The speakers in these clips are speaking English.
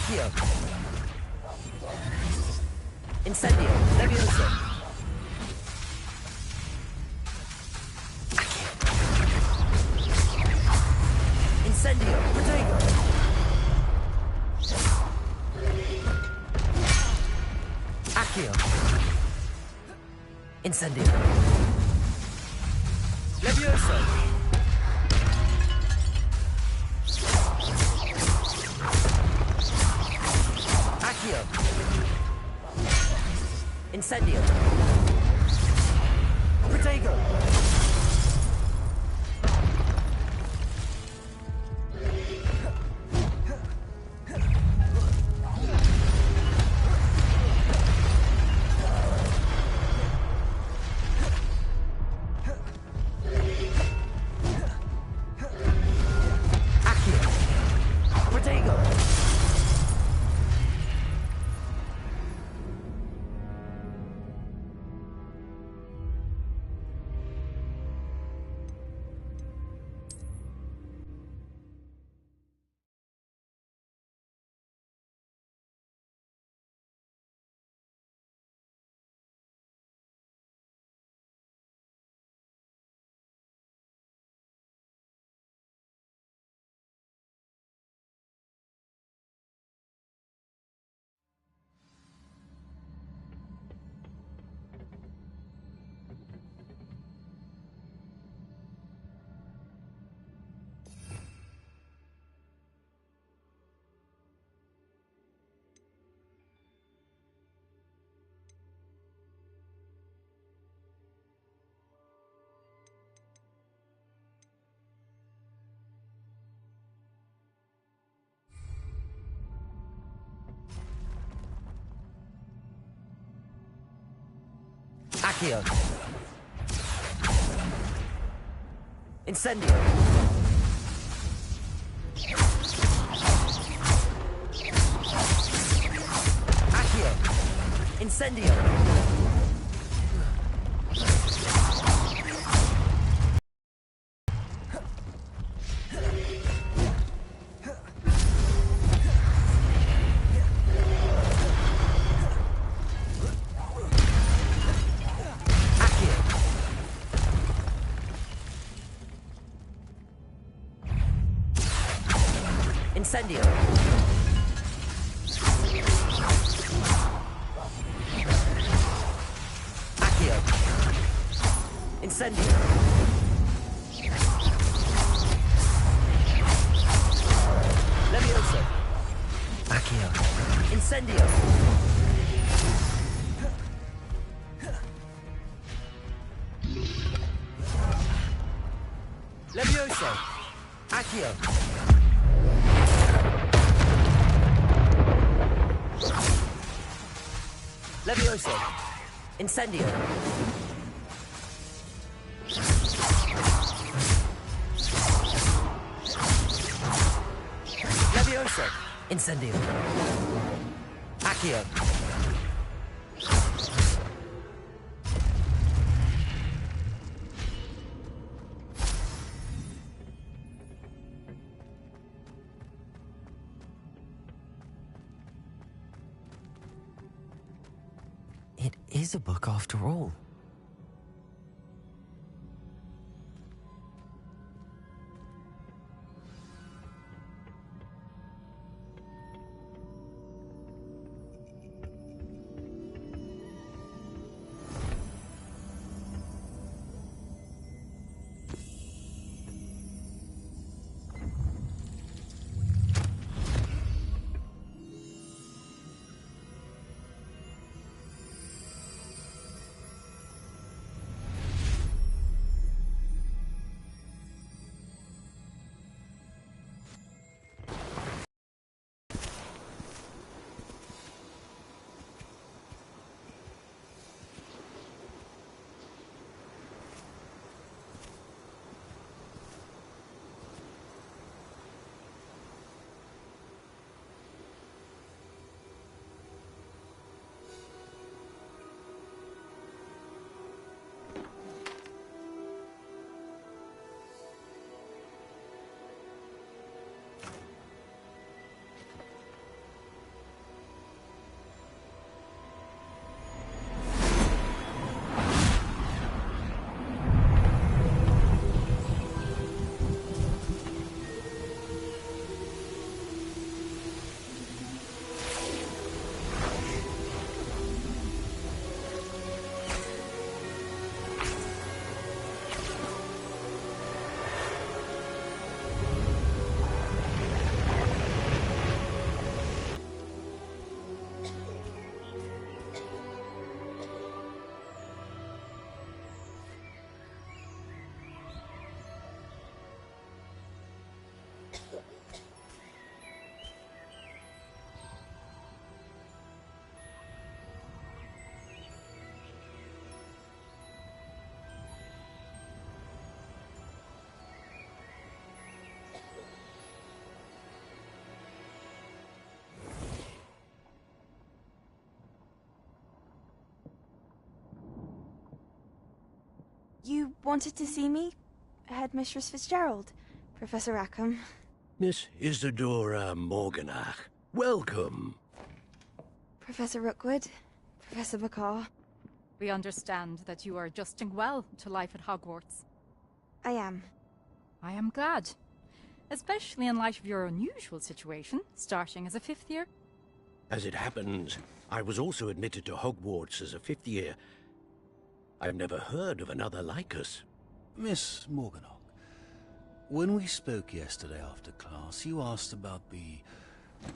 Accio. Incendio. Levioso. Accio. Incendio. Protego. Accio. Incendio. Levioso. Accio. Incendio. Protego. Accio. Protego. Accio. Incendio. Accio. Incendio. Incendio. Accio. Incendio. Levioso. Accio. Incendio. Levioso. Accio. Levioso. Incendio. Levioso. Incendio. Accio. It is a book after all. You wanted to see me? Headmistress Fitzgerald, Professor Rackham. Miss Isadora Morganach, welcome. Professor Rookwood, Professor Bakar. We understand that you are adjusting well to life at Hogwarts. I am. I am glad. Especially in light of your unusual situation, starting as a 5th year. As it happens, I was also admitted to Hogwarts as a 5th year. I've never heard of another like us. Miss Morganach, when we spoke yesterday after class, you asked about the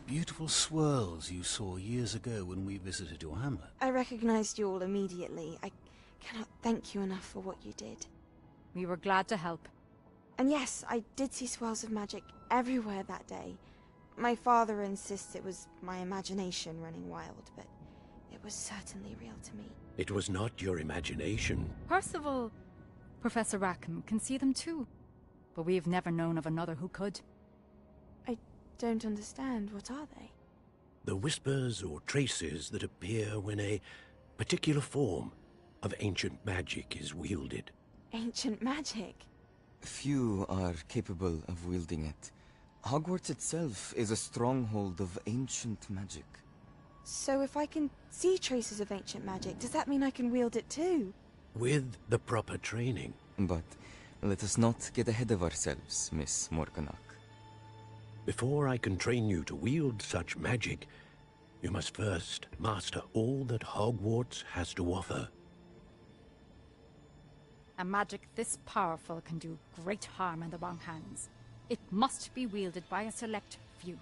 beautiful swirls you saw years ago when we visited your hamlet. I recognized you all immediately. I cannot thank you enough for what you did. We were glad to help. And yes, I did see swirls of magic everywhere that day. My father insists it was my imagination running wild, but it was certainly real to me. It was not your imagination. Percival, Professor Rackham can see them too. But we've never known of another who could. I don't understand. What are they? The whispers or traces that appear when a particular form of ancient magic is wielded. Ancient magic? Few are capable of wielding it. Hogwarts itself is a stronghold of ancient magic. So if I can see traces of ancient magic, does that mean I can wield it too? With the proper training. But let us not get ahead of ourselves, Miss Morganach. Before I can train you to wield such magic, you must first master all that Hogwarts has to offer. A magic this powerful can do great harm in the wrong hands. It must be wielded by a select few.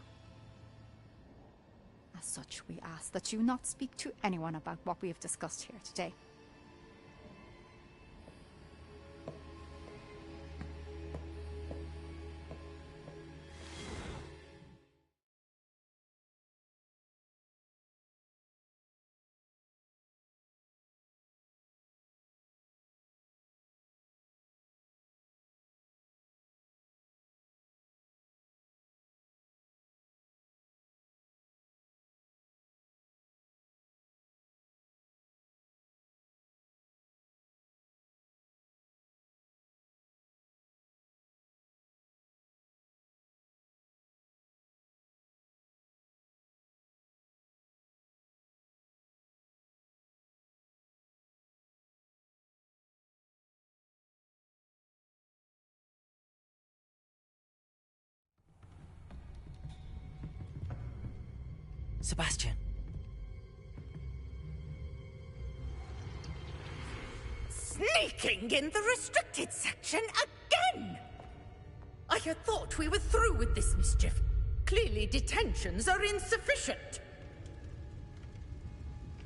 As such, we ask that you not speak to anyone about what we have discussed here today. Sebastian. Sneaking in the restricted section again! I had thought we were through with this mischief. Clearly detentions are insufficient.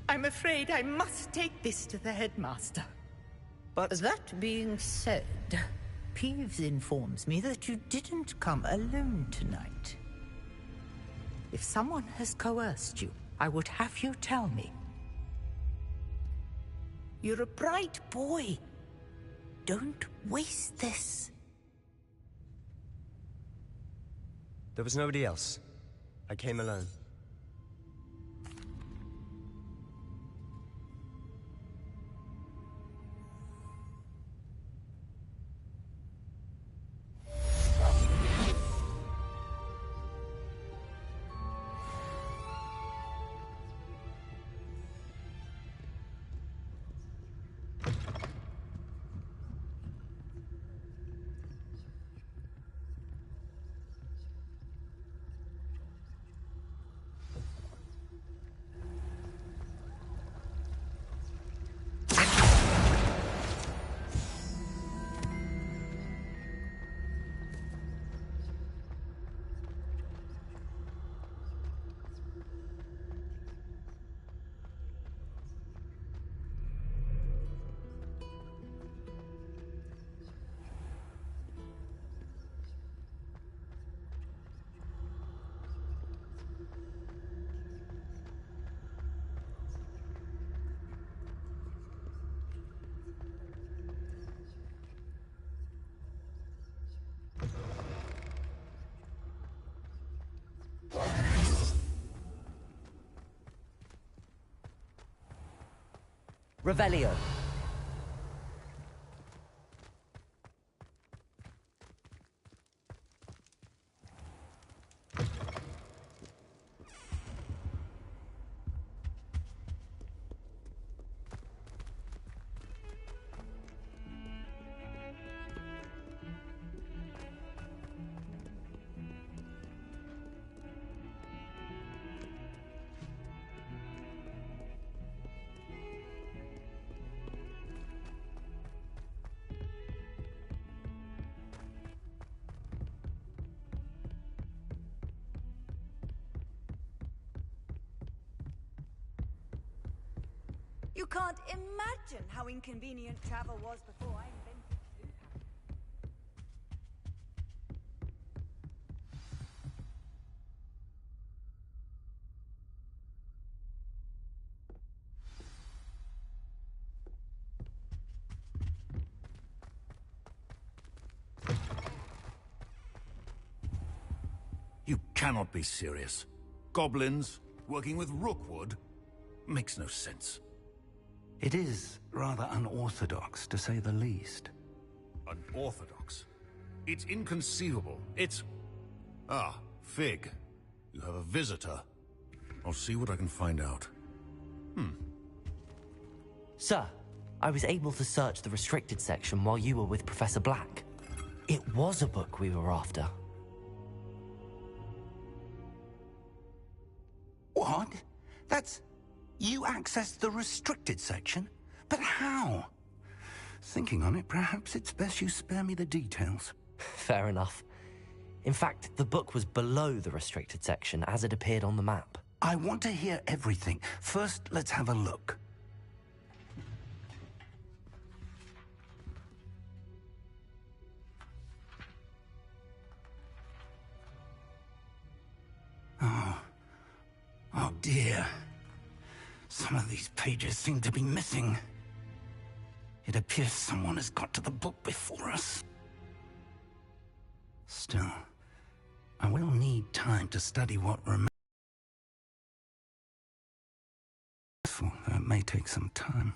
I'm afraid I must take this to the headmaster. But that being said, Peeves informs me that you didn't come alone tonight. If someone has coerced you, I would have you tell me. You're a bright boy. Don't waste this. There was nobody else. I came alone. Revelio. You can't imagine how inconvenient travel was before I invented food. You cannot be serious. Goblins working with Rookwood? Makes no sense. It is rather unorthodox, to say the least. Unorthodox? It's inconceivable. It's... Ah, Fig. You have a visitor. I'll see what I can find out. Sir, I was able to search the restricted section while you were with Professor Black. It was a book we were after. What? That's... You accessed the restricted section? But how? Thinking on it, perhaps it's best you spare me the details. Fair enough. In fact, the book was below the restricted section as it appeared on the map. I want to hear everything. First, let's have a look. Oh dear. Some of these pages seem to be missing. It appears someone has got to the book before us. Still, I will need time to study what remains. That may take some time.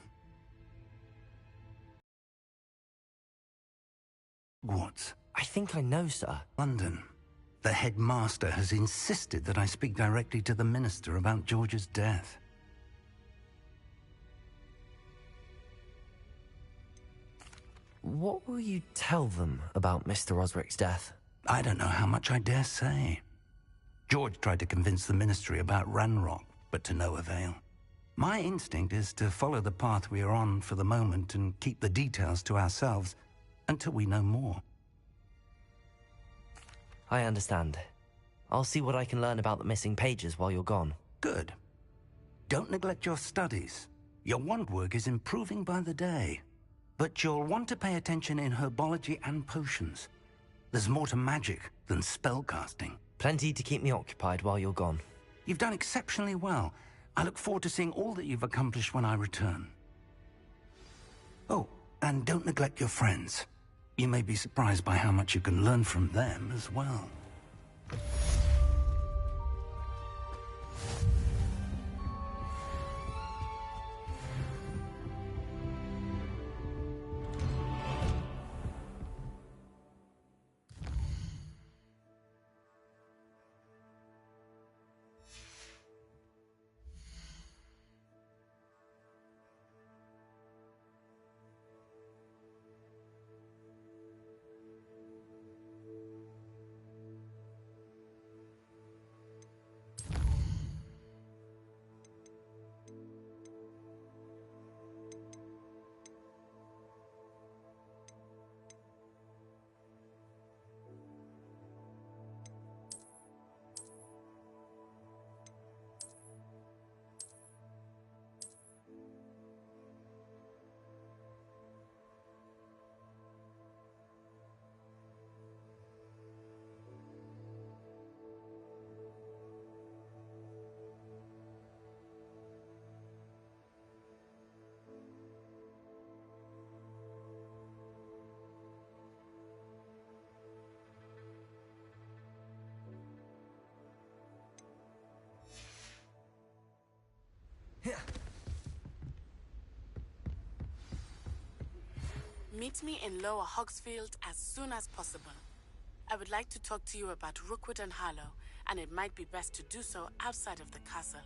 Hogwarts. I think I know, sir. London. The headmaster has insisted that I speak directly to the minister about George's death. What will you tell them about Mr. Osric's death? I don't know how much I dare say. George tried to convince the ministry about Ranrock, but to no avail. My instinct is to follow the path we are on for the moment and keep the details to ourselves until we know more. I understand. I'll see what I can learn about the missing pages while you're gone. Good. Don't neglect your studies. Your wand work is improving by the day. But you'll want to pay attention in herbology and potions. There's more to magic than spellcasting. Plenty to keep me occupied while you're gone. You've done exceptionally well. I look forward to seeing all that you've accomplished when I return. Oh, and don't neglect your friends. You may be surprised by how much you can learn from them as well. Meet me in Lower Hogsfield as soon as possible. I would like to talk to you about Rookwood and Harlow, and it might be best to do so outside of the castle.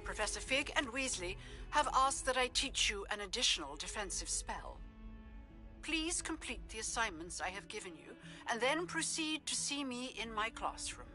Professor Fig and Weasley have asked that I teach you an additional defensive spell. Please complete the assignments I have given you, and then proceed to see me in my classroom.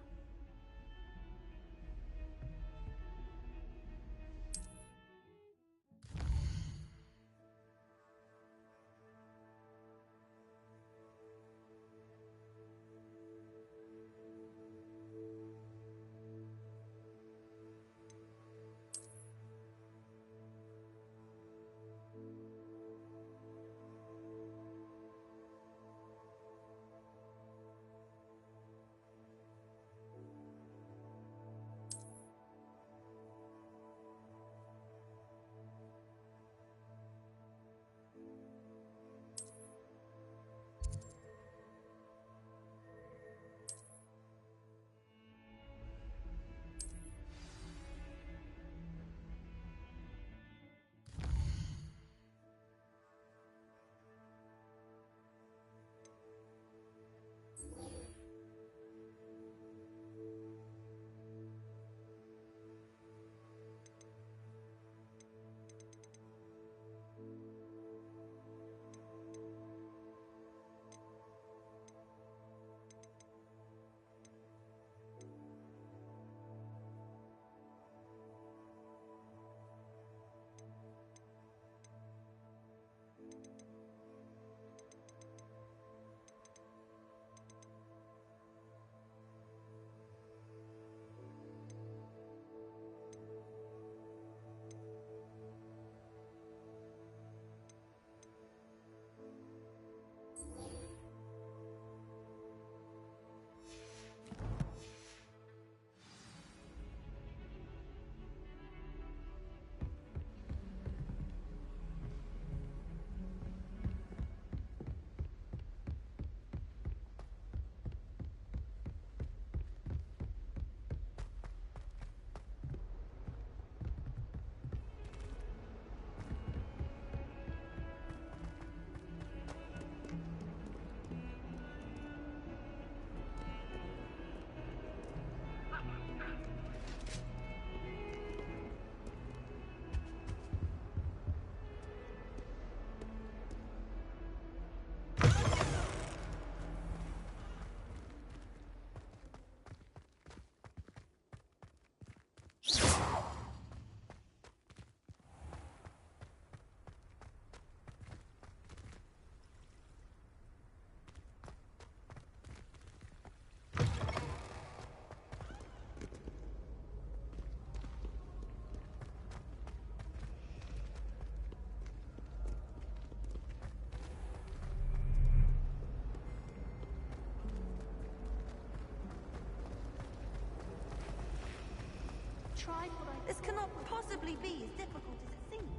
tried what I... This cannot possibly be as difficult as it seems.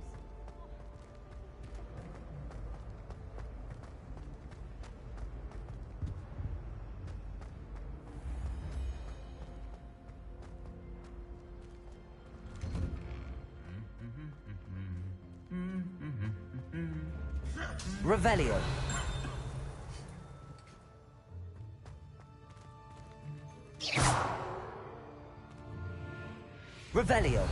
Revelio. Revelio.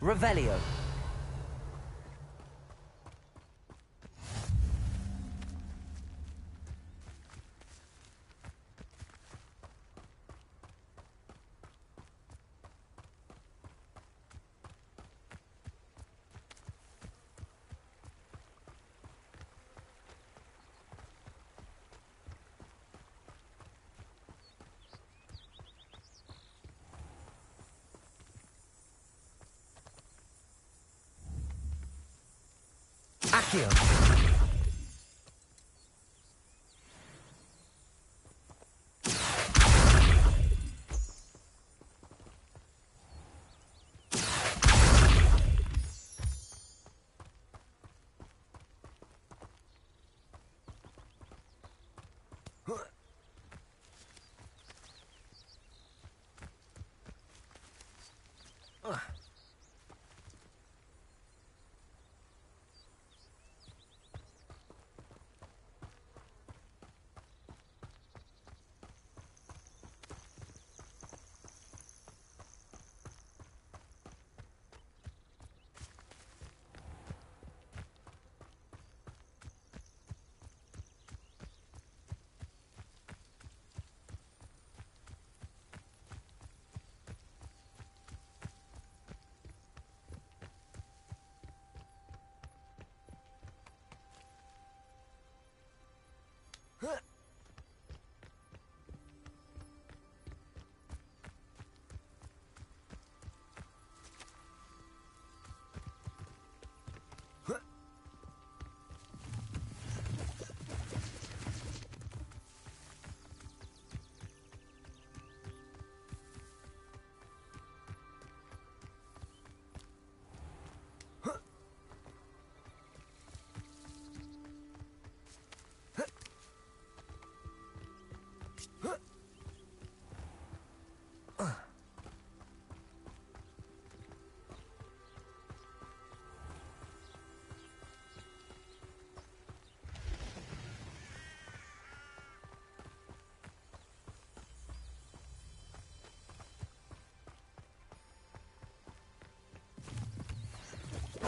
Revelio. Accio.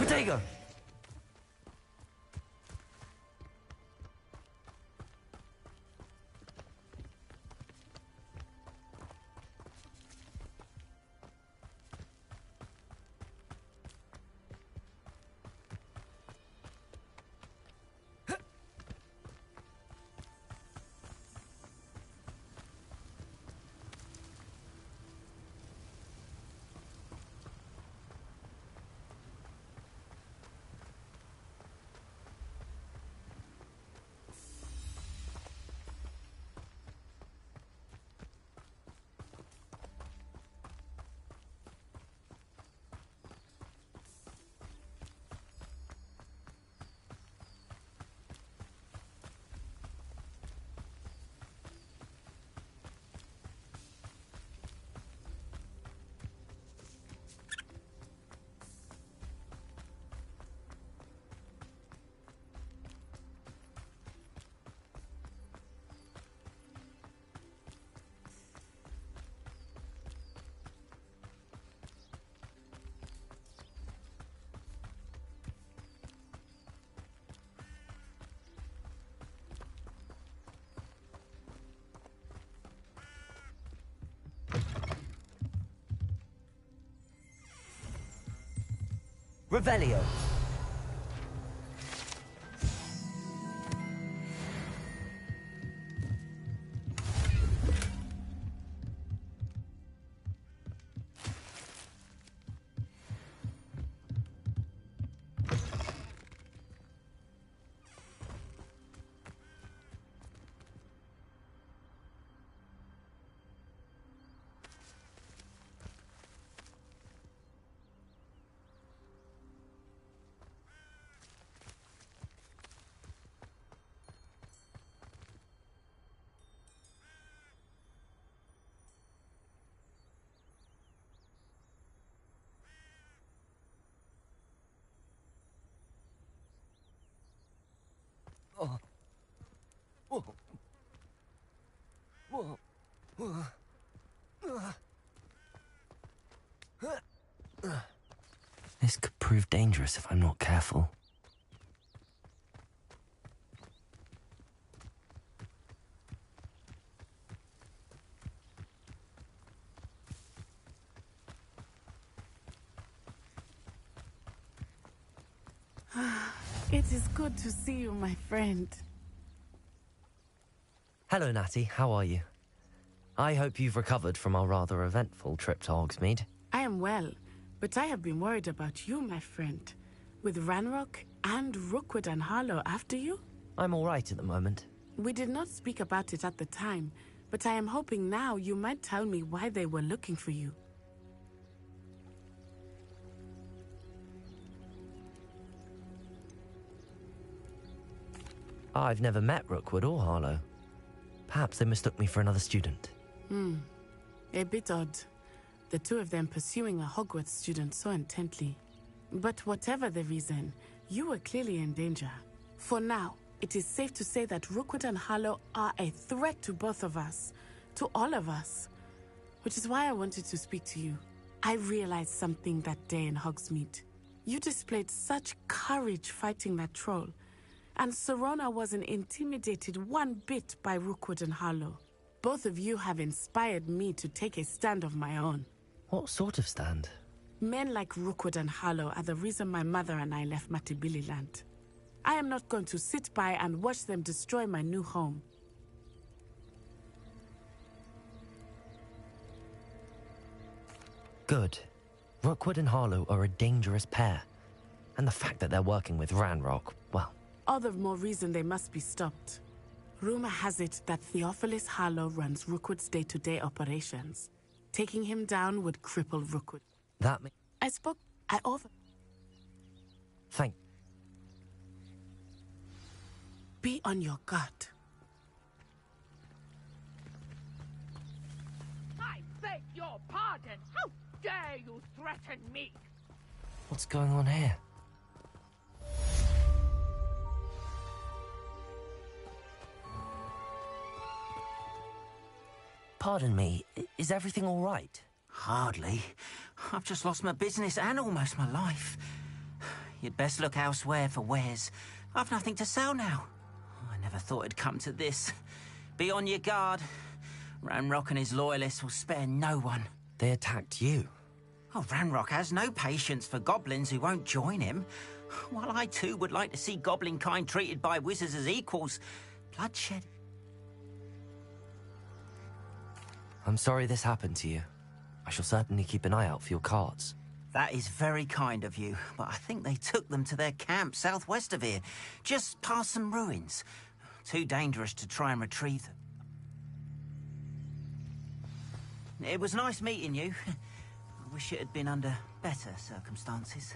Protego! Revelio. This could prove dangerous if I'm not careful. It is good to see you, my friend. Hello, Natty. How are you? I hope you've recovered from our rather eventful trip to Hogsmeade. I am well, but I have been worried about you, my friend. With Ranrock and Rookwood and Harlow after you? I'm all right at the moment. We did not speak about it at the time, but I am hoping now you might tell me why they were looking for you. I've never met Rookwood or Harlow. Perhaps they mistook me for another student. A bit odd. The two of them pursuing a Hogwarts student so intently. But whatever the reason, you were clearly in danger. For now, it is safe to say that Rookwood and Harlow are a threat to both of us. To all of us. Which is why I wanted to speak to you. I realized something that day in Hogsmeade. You displayed such courage fighting that troll. And Serona wasn't intimidated one bit by Rookwood and Harlow. Both of you have inspired me to take a stand of my own. What sort of stand? Men like Rookwood and Harlow are the reason my mother and I left Matibili land. I am not going to sit by and watch them destroy my new home. Good. Rookwood and Harlow are a dangerous pair. And the fact that they're working with Ranrock, well... All the more reason they must be stopped. Rumor has it that Theophilus Harlow runs Rookwood's day-to-day operations. Taking him down would cripple Rookwood. That means... I over... Thank... Be on your guard. I beg your pardon. How dare you threaten me? What's going on here? Pardon me, is everything all right? Hardly. I've just lost my business and almost my life. You'd best look elsewhere for wares. I've nothing to sell now. I never thought it'd come to this. Be on your guard. Ranrock and his loyalists will spare no one. They attacked you? Oh, Ranrock has no patience for goblins who won't join him. While I too would like to see goblin kind treated by wizards as equals, bloodshed... I'm sorry this happened to you. I shall certainly keep an eye out for your carts. That is very kind of you, but I think they took them to their camp southwest of here, just past some ruins. Too dangerous to try and retrieve them. It was nice meeting you. I wish it had been under better circumstances.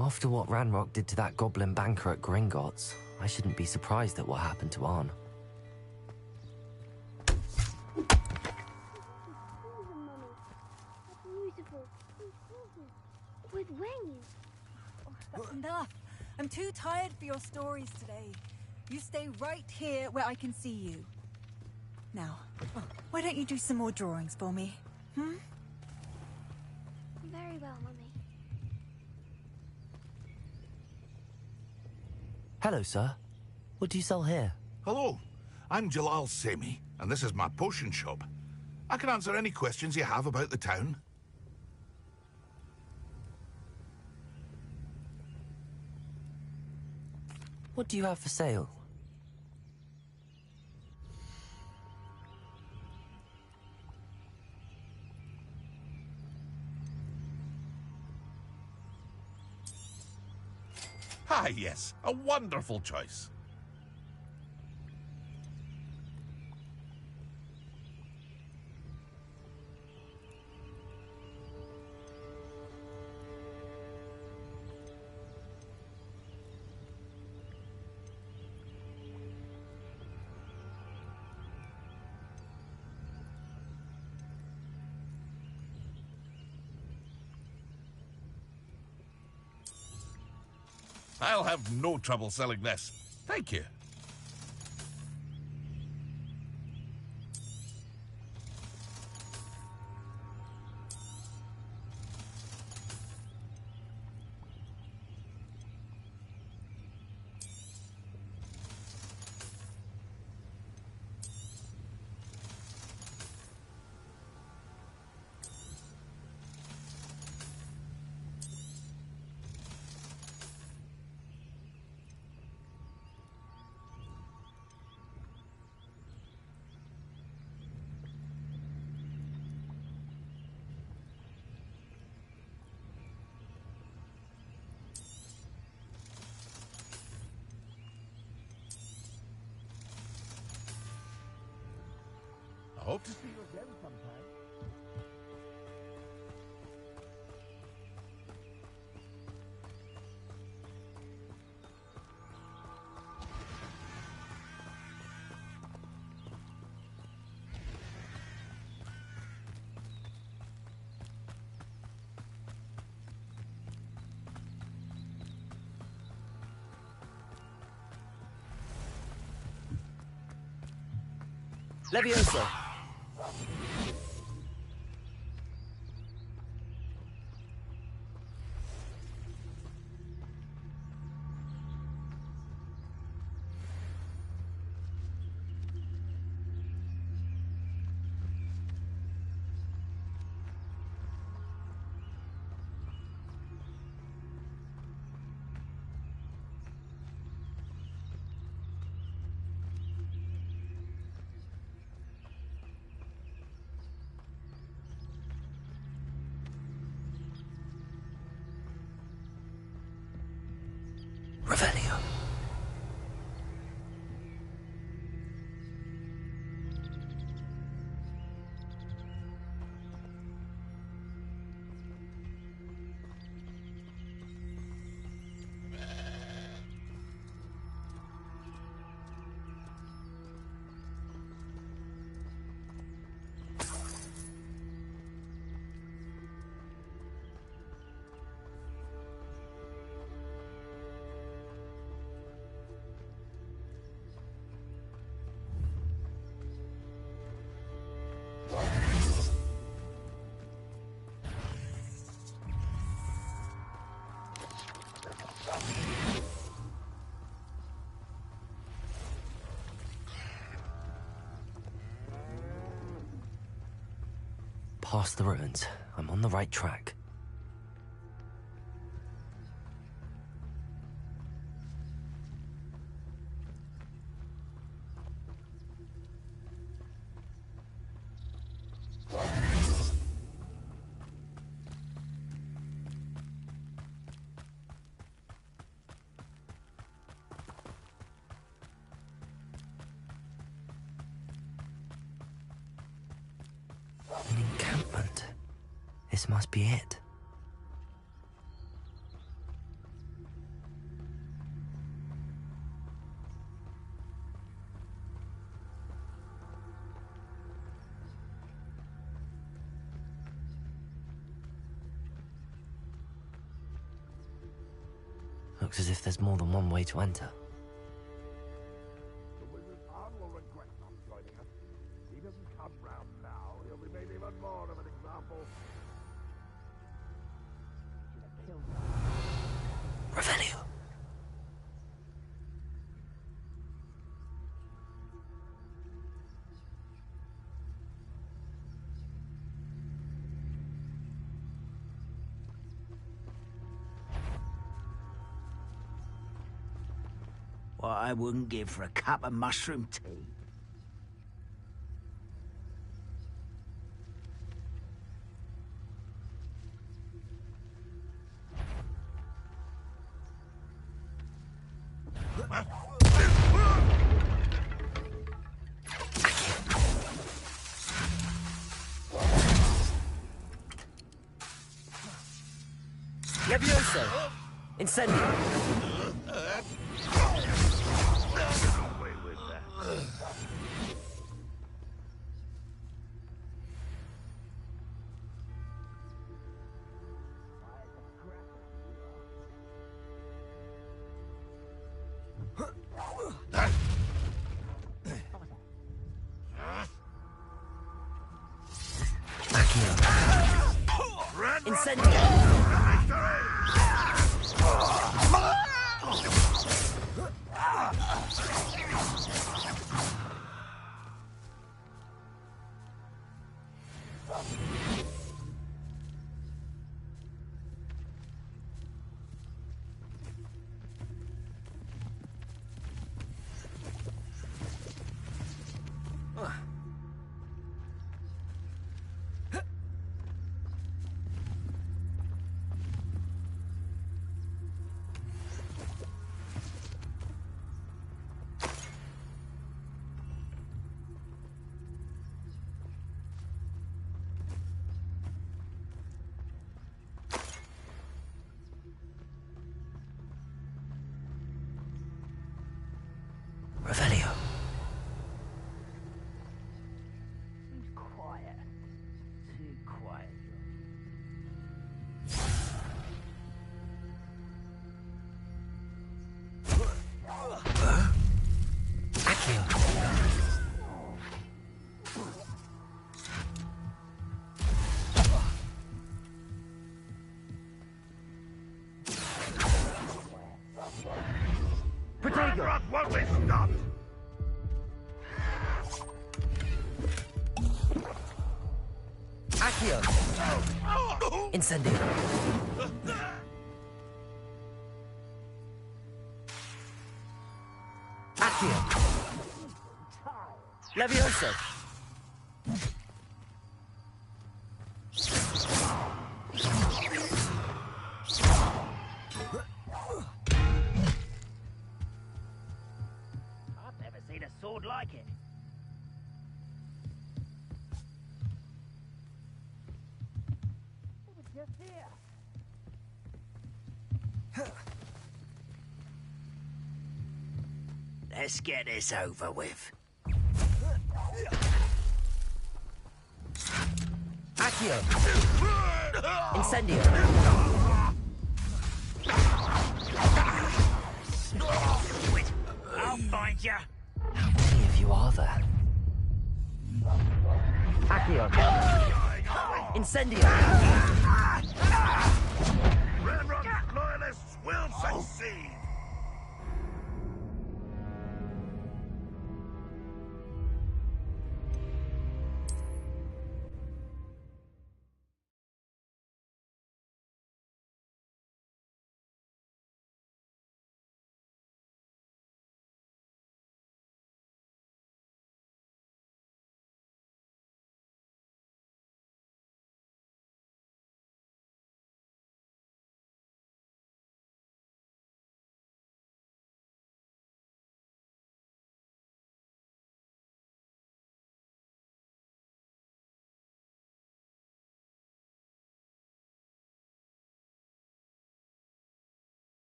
After what Ranrock did to that goblin banker at Gringotts, I shouldn't be surprised at what happened to Arn. Beautiful. With wings. Oh, that's enough. I'm too tired for your stories today. You stay right here where I can see you. Now, why don't you do some more drawings for me? Hmm? Very well, Mummy. Hello, sir. What do you sell here? Hello, I'm Jalal Semi, and this is my potion shop. I can answer any questions you have about the town. What do you have for sale? Ah, yes, a wonderful choice. I'll have no trouble selling this. Thank you. I hope to see you again sometime. Levioso. Revelio. Past the ruins. I'm on the right track. An encampment. This must be it. looks as if there's more than one way to enter. The wizard's aunt will regret not joining us. If he doesn't come round now, he'll be made even more of an example. Should have killed him. Revelio. What I wouldn't give for a cup of mushroom tea. Levioso! Incendio! Away with that. Incendio! Revelio. Seems quiet. Too quiet. Accio. Ranrock won't be stopped! Accio. Incendio. Accio. Levioso. I've never seen a sword like it. Just here. Let's get this over with. Accio. Incendio. I'll find you. How many of you are there? Accio. Incendio. Ranrock's loyalists will succeed.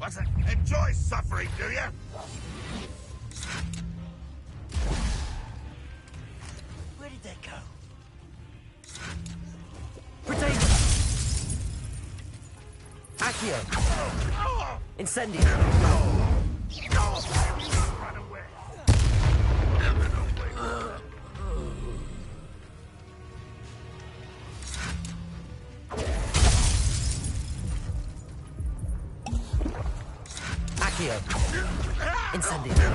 What's it? Enjoy suffering, do you? Where did they go? Accio! Incendio! Run away. Accio! Incendio!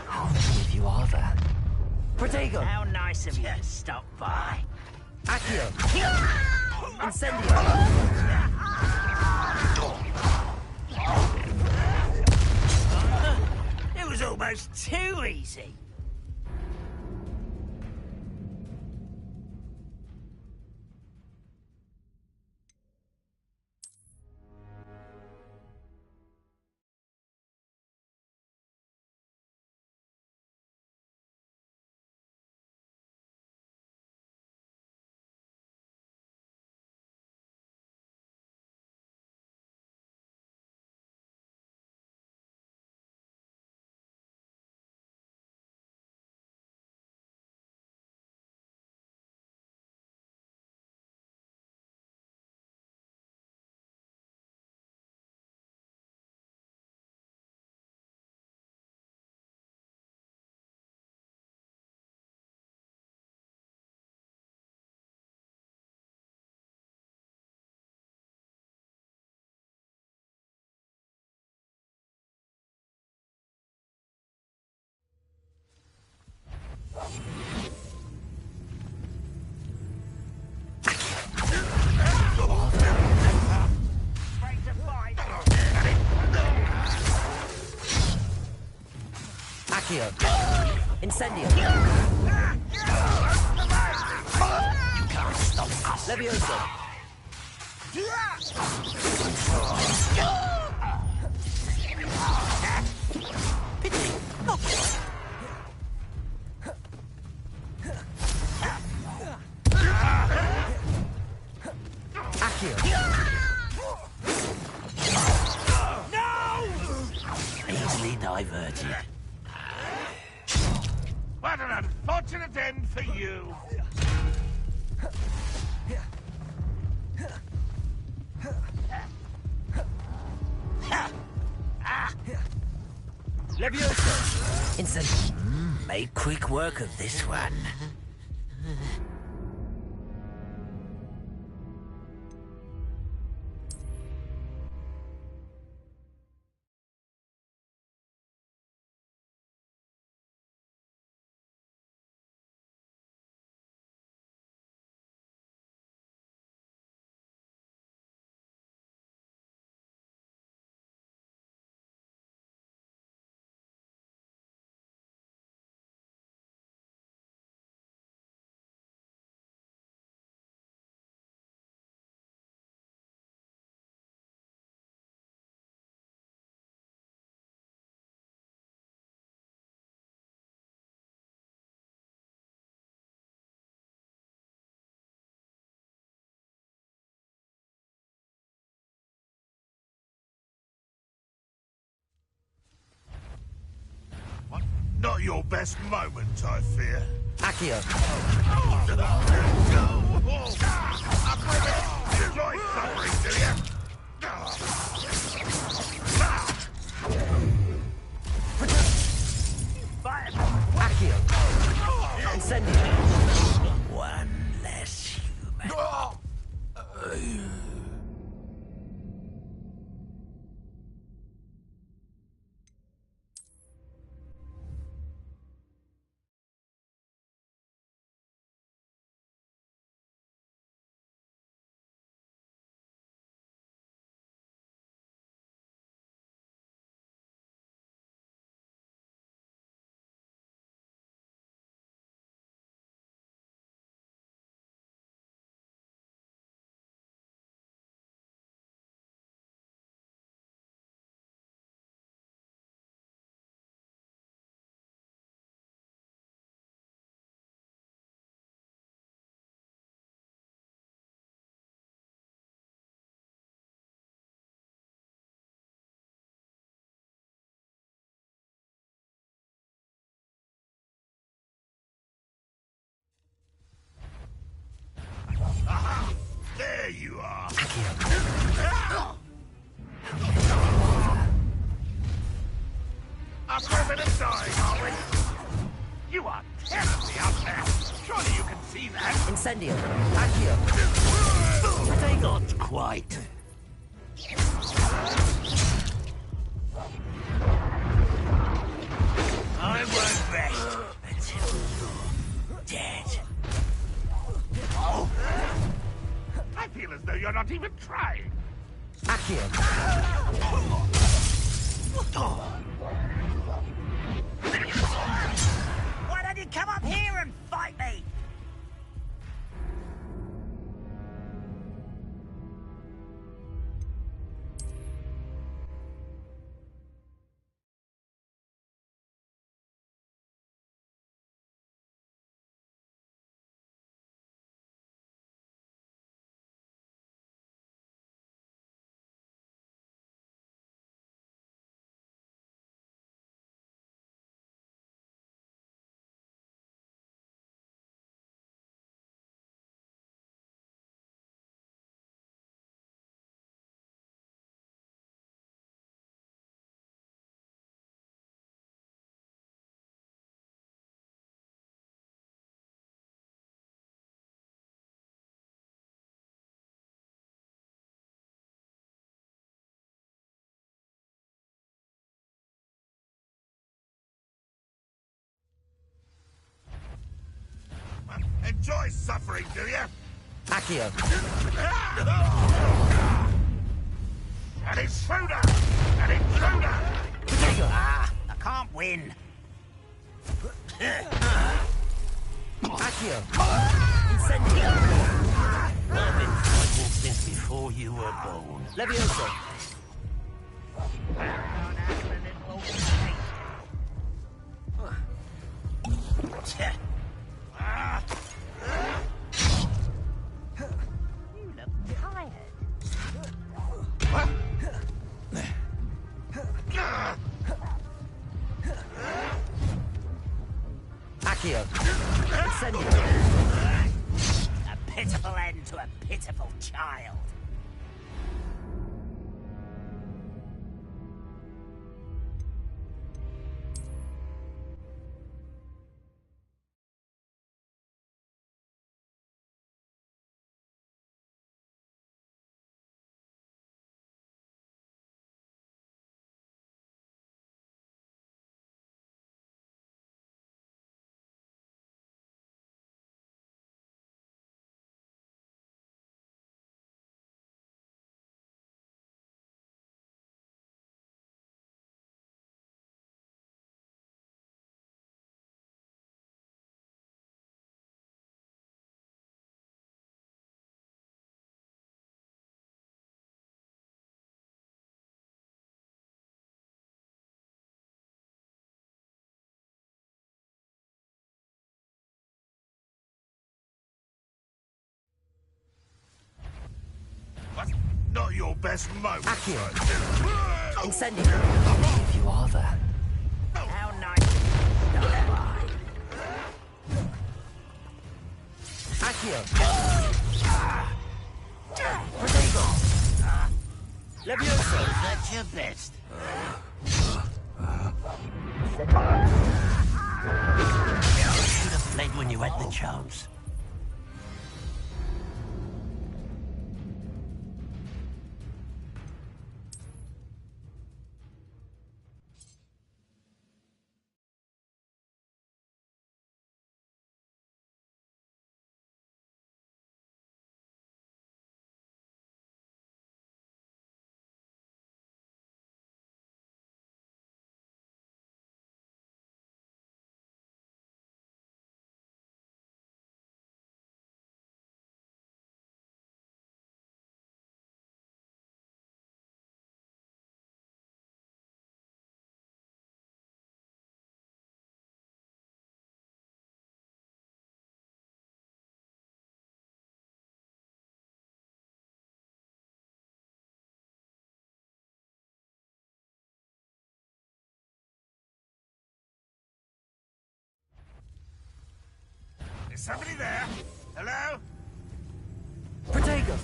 How many of you are there? Protego! How nice of you to stop by. Accio! Incendio! It was almost too easy. Accio! Incendio! You can't stop us. Levioso! Pity. Not Accio! easily diverted. What an unfortunate end for you. Levioso! Incendio! Made quick work of this one. Not your best moment, I fear. Accio! Enjoy suffering, do you? Accio! Incendio! One less human. Incendio! Accio! They not quite. I won't rest until you're dead. Oh. I feel as though you're not even trying. Accio! Why don't you come up here and fight me? Enjoy suffering, do you? Accio! An intruder! An intruder! Ah, I can't win. Accio! Incendio! I've been fighting since before you were born. Levioso! You look tired. Accio! Incendio! A pitiful end to a pitiful child. Not your best moment. Accio! Incendio! If you are there. How nice. Accio! Protego! Levioso! That's your best. You should have fled when you had the chance. Is somebody there? Hello? Protego!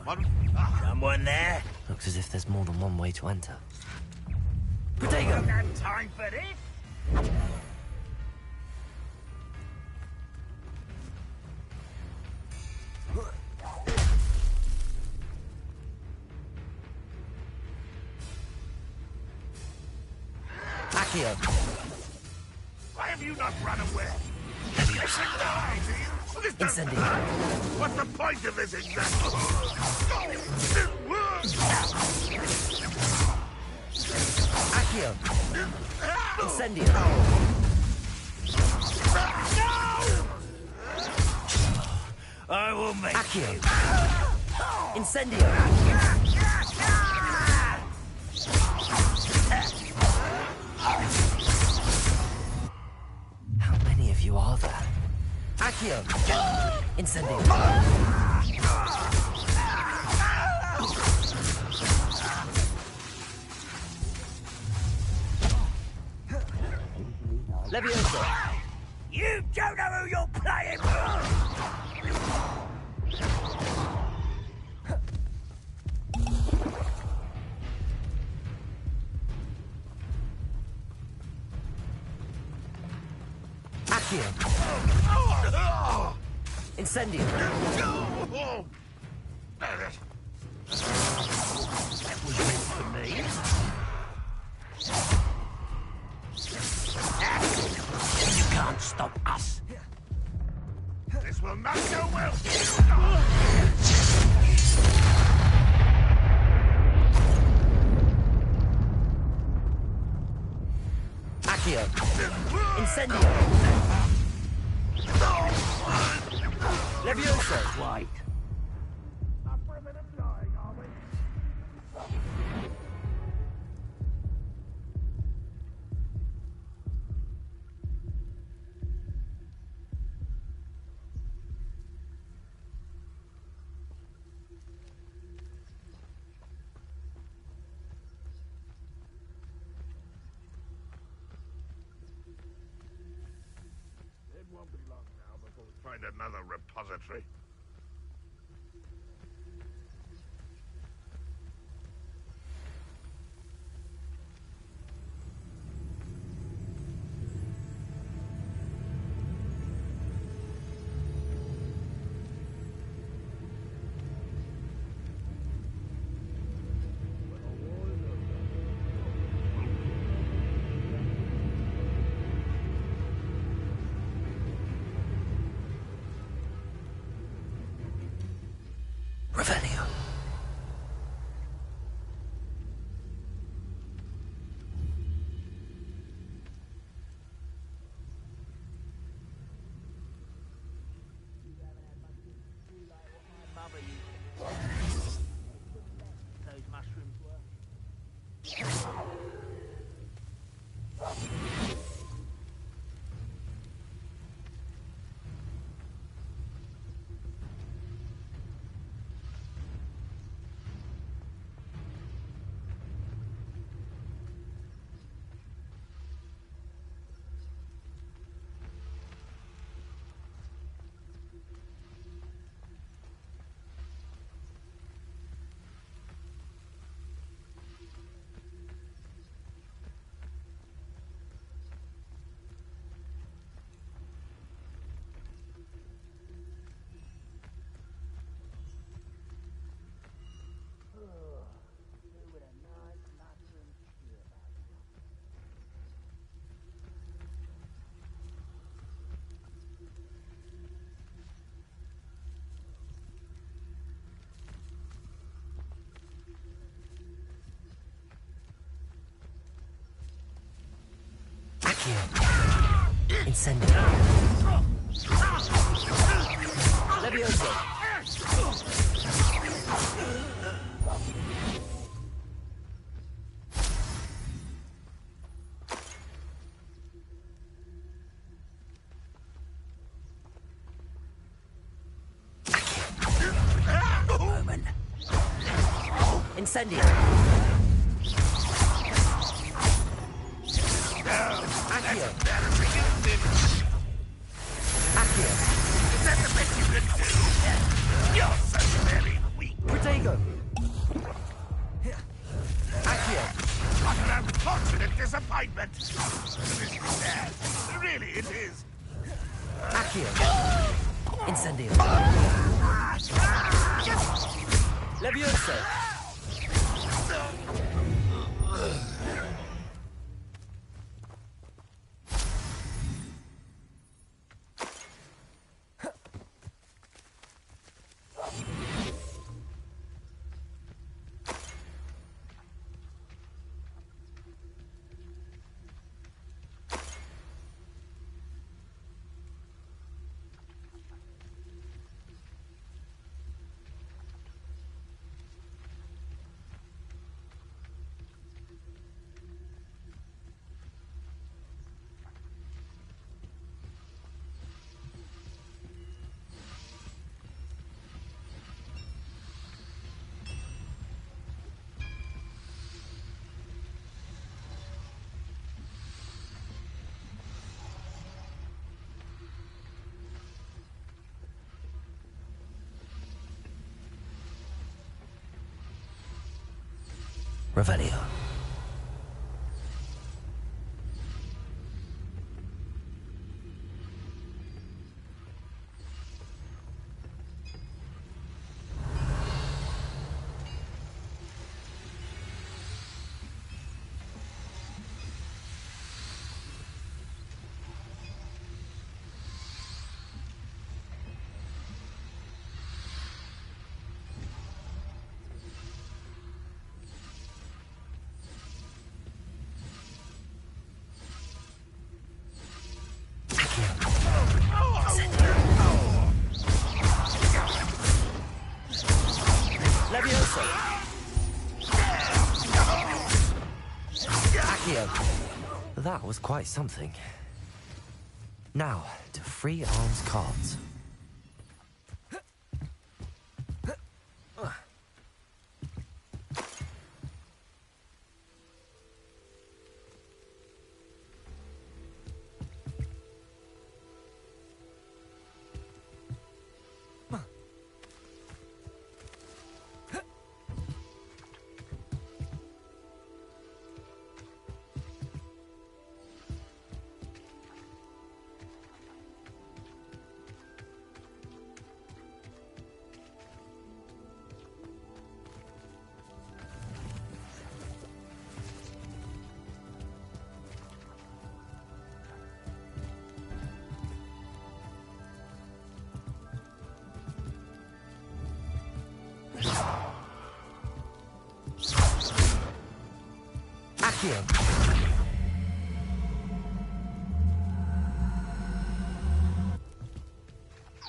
Someone there? Looks as if there's more than one way to enter. Potato! Don't have time for this! Accio! Why have you not run away? Incendio! What's the point of this exactly? Accio! Incendio! I will make Accio! you. Incendio! How many of you are there? Accio! Incendio! Levioso! You don't know who you're playing with! Accio! Incendio! That was meant for me. You can't stop us. This will not go well. Accio! Incendio! Levioso! Wait. Up for a bit of flying, are we? It won't be long now before we find another repository. Revelio. Those mushrooms were. Incendio. Levioso. Roman. Incendio. Accio. Accio. Is that the best you can do? You're so very weak. Stego! Accio! What an unfortunate disappointment! This is sad. Really, it is. Accio! Incendio! Levioso! Revelio. Levioso! Accio! That was quite something. Now, to free arms cards. Accio!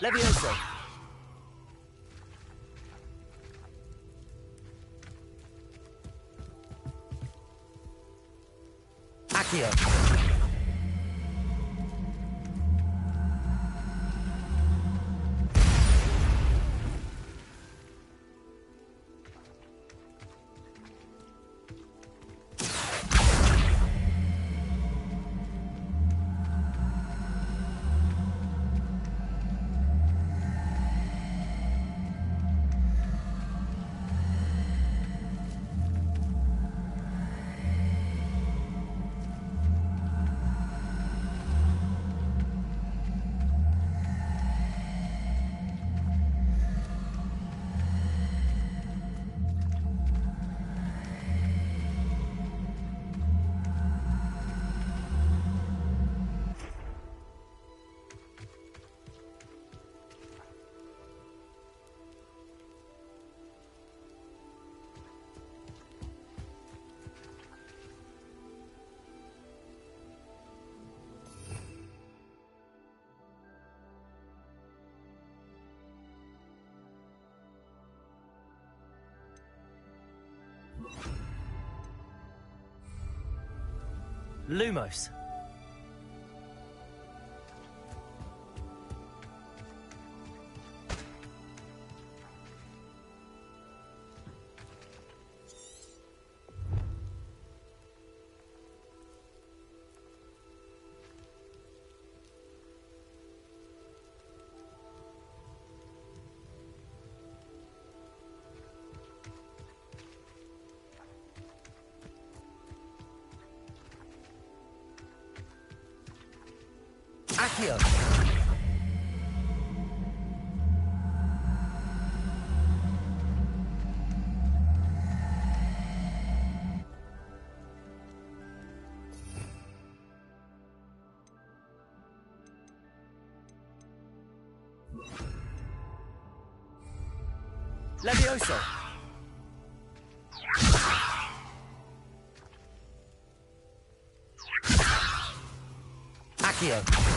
Levioso! Accio! Lumos. Accio! Levioso! Accio!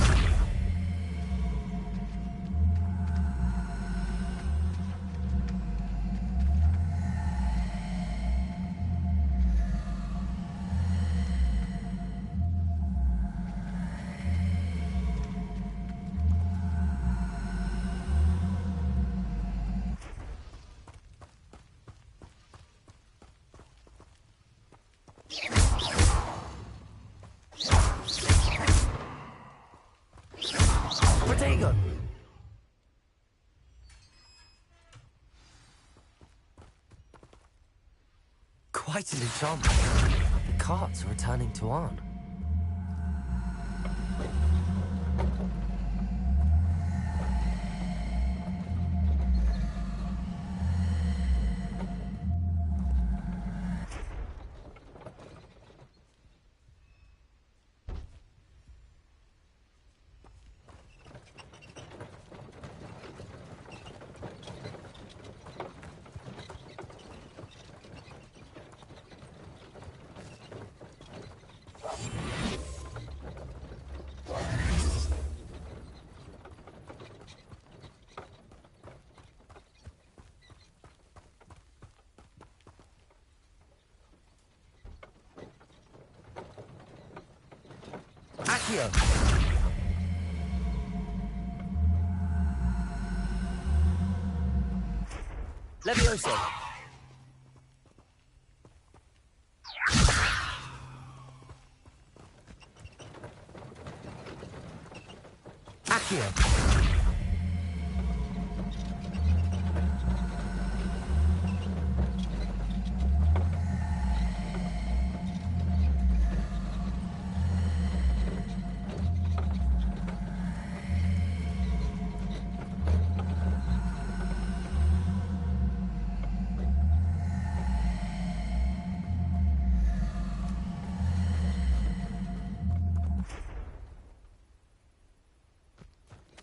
Protego! Quite an enchantment. The carts are returning to Arn. Accio! Levioso! Accio!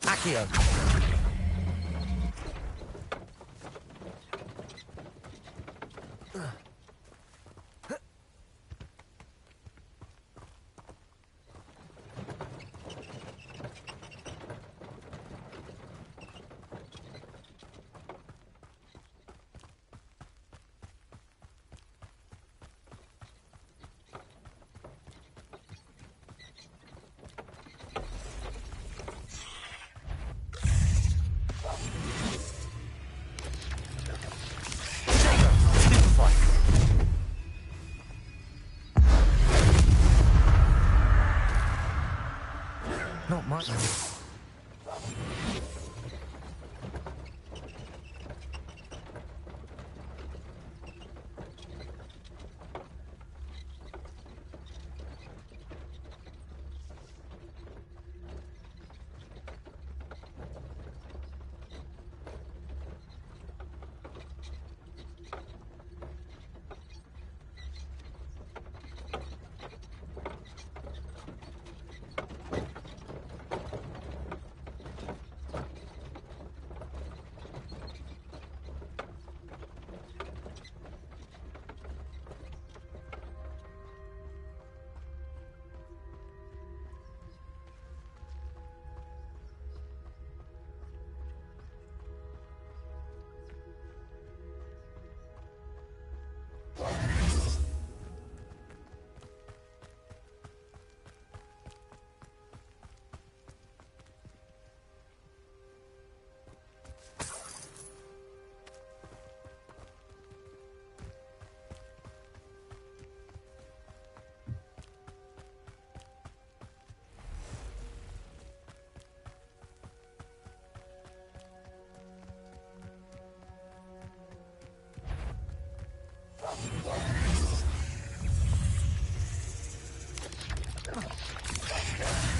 Accio! Not much.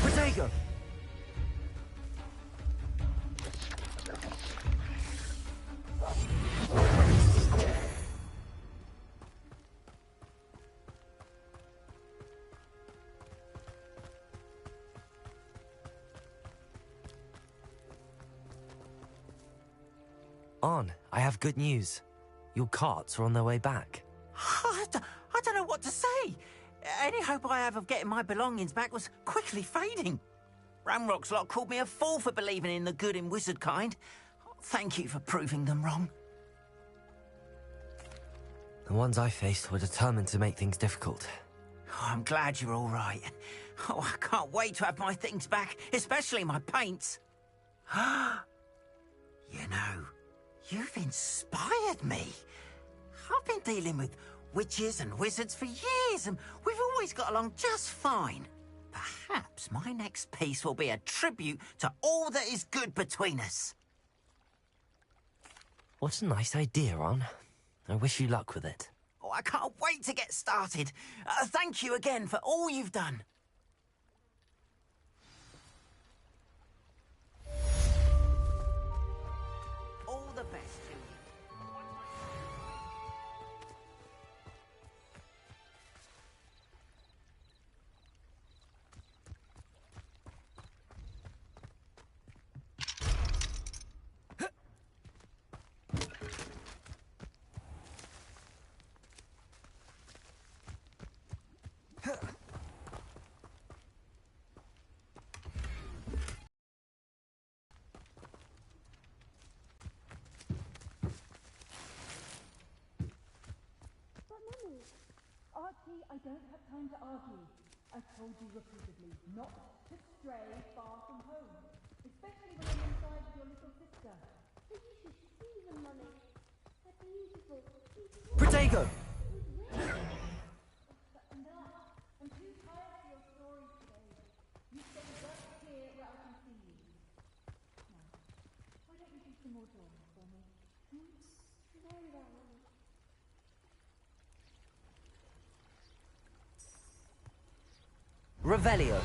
Protego! On, I have good news. Your carts are on their way back. I don't know what to say. Any hope I have of getting my belongings back was quickly fading. Ranrock's lot called me a fool for believing in the good in wizard kind. Thank you for proving them wrong. The ones I faced were determined to make things difficult. Oh, I'm glad you're all right. Oh, I can't wait to have my things back, especially my paints. You know, you've inspired me. I've been dealing with witches and wizards for years, and we've always got along just fine. Perhaps my next piece will be a tribute to all that is good between us. What a nice idea, Ron. I wish you luck with it. Oh, I can't wait to get started. Thank you again for all you've done. All the best to you. Archie, I don't have time to argue. I've told you repeatedly not to stray far from home, especially when I'm inside with your little sister. But you should see them, Mummy. They're beautiful. Protego! I'm too tired for your stories today. You stay right here where I can see you. Now, why don't you do some more drawings for me? Very well, Mummy. Revelio.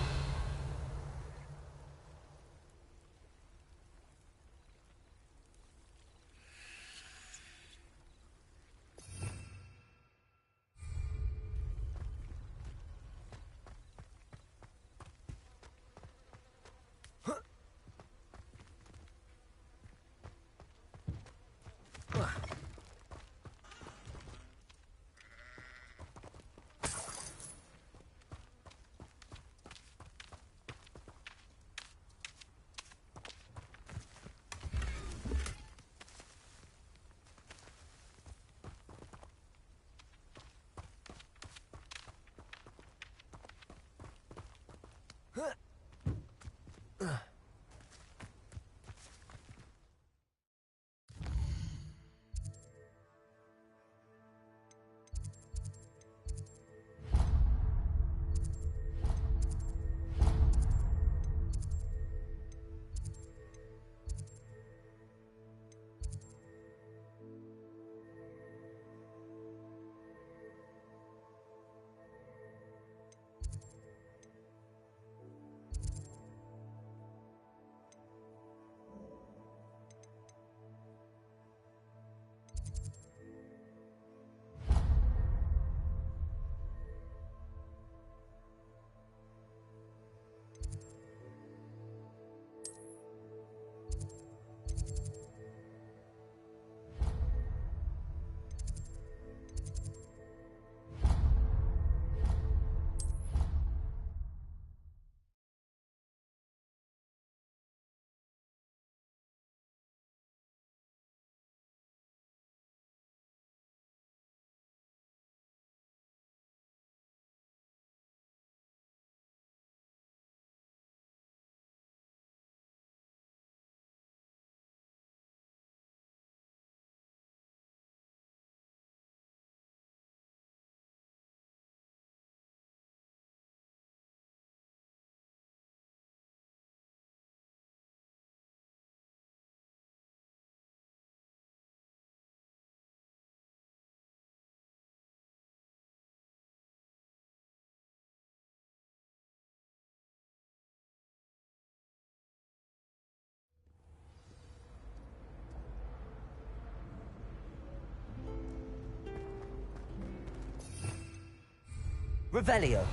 Revelio.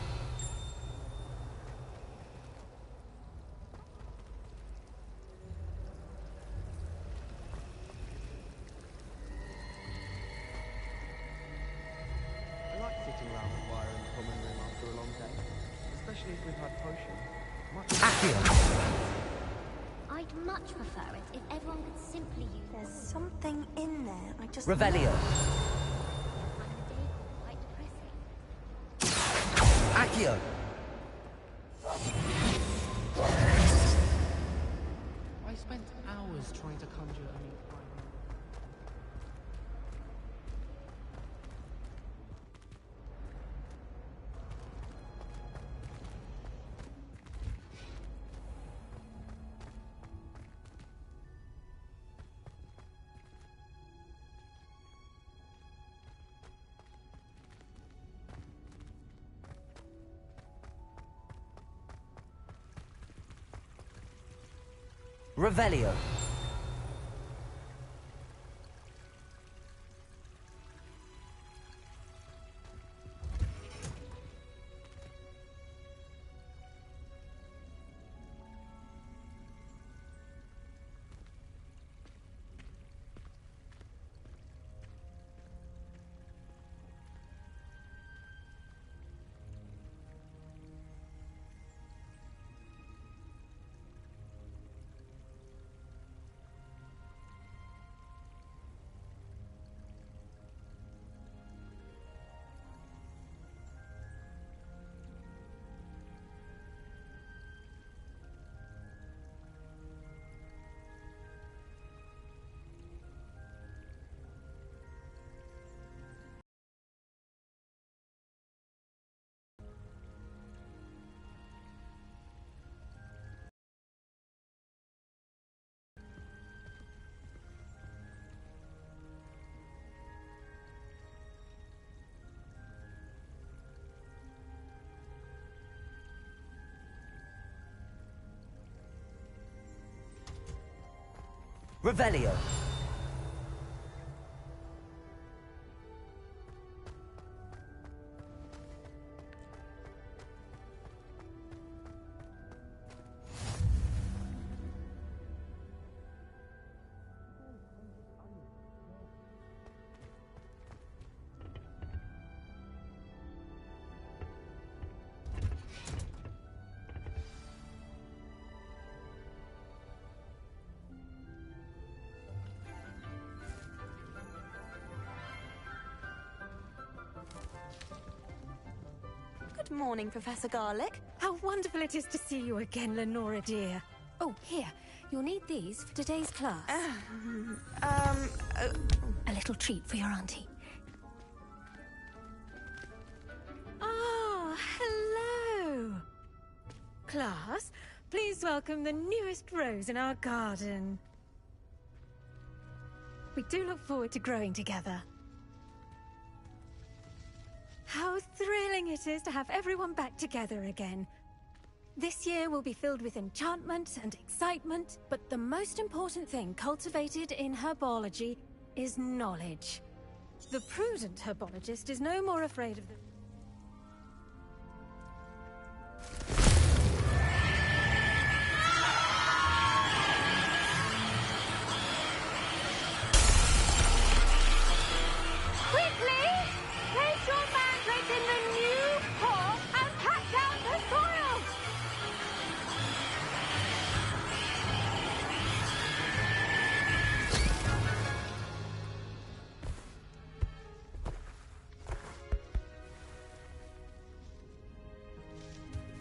especially if we've had potions. Accio! I'd much prefer it if everyone could simply use... There's something in there. I just... Revelio! Accio! I spent hours trying to conjure a new plan. Revelio. Revelio. Good morning, Professor Garlick. How wonderful it is to see you again, Lenora dear. Oh, here. You'll need these for today's class. A little treat for your auntie. Ah, hello. Class, please welcome the newest rose in our garden. We do look forward to growing together. How thrilling it is to have everyone back together again. This year will be filled with enchantment and excitement, but the most important thing cultivated in herbology is knowledge. The prudent herbologist is no more afraid of the...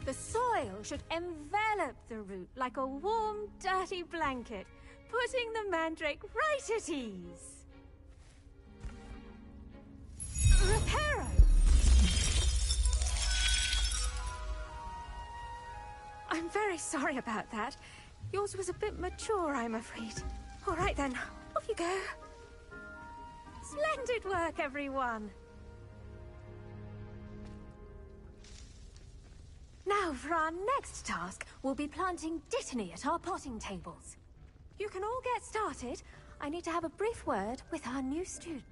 The soil should envelop the root like a warm, dirty blanket, putting the mandrake right at ease. Reparo! I'm very sorry about that. Yours was a bit mature, I'm afraid. All right then, off you go. Splendid work, everyone! Now, for our next task, we'll be planting dittany at our potting tables. You can all get started. I need to have a brief word with our new student.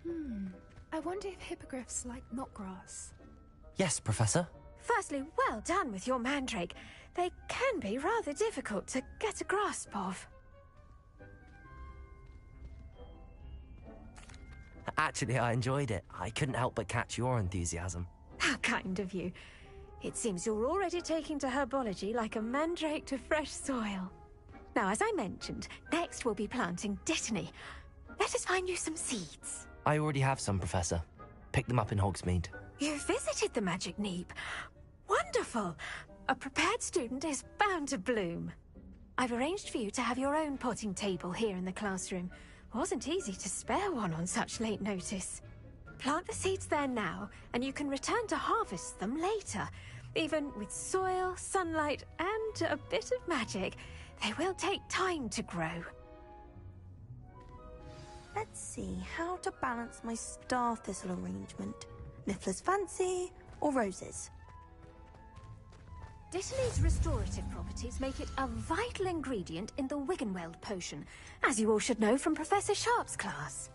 I wonder if hippogriffs like knotgrass. Yes, Professor. Firstly, well done with your mandrake. They can be rather difficult to get a grasp of. Actually, I enjoyed it. I couldn't help but catch your enthusiasm. How kind of you. It seems you're already taking to herbology like a mandrake to fresh soil. Now, as I mentioned, next we'll be planting Dittany. Let us find you some seeds. I already have some, Professor. Pick them up in Hogsmeade. You visited the Magic Neep. Wonderful! A prepared student is bound to bloom. I've arranged for you to have your own potting table here in the classroom. Wasn't easy to spare one on such late notice. Plant the seeds there now, and you can return to harvest them later. Even with soil, sunlight, and a bit of magic, they will take time to grow. Let's see how to balance my star thistle arrangement. Niffler's fancy or roses? Dittany's restorative properties make it a vital ingredient in the Wiggenweld potion, as you all should know from Professor Sharp's class.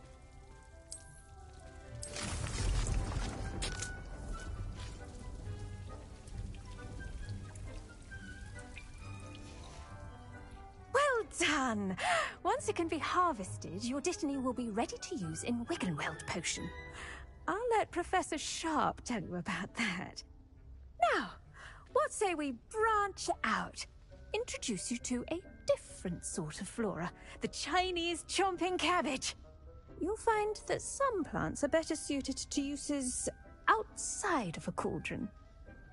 Well done! Once it can be harvested, your Dittany will be ready to use in Wiggenweld potion. I'll let Professor Sharp tell you about that. Now, what say we branch out? Introduce you to a different sort of flora, the Chinese chomping cabbage. You'll find that some plants are better suited to uses outside of a cauldron.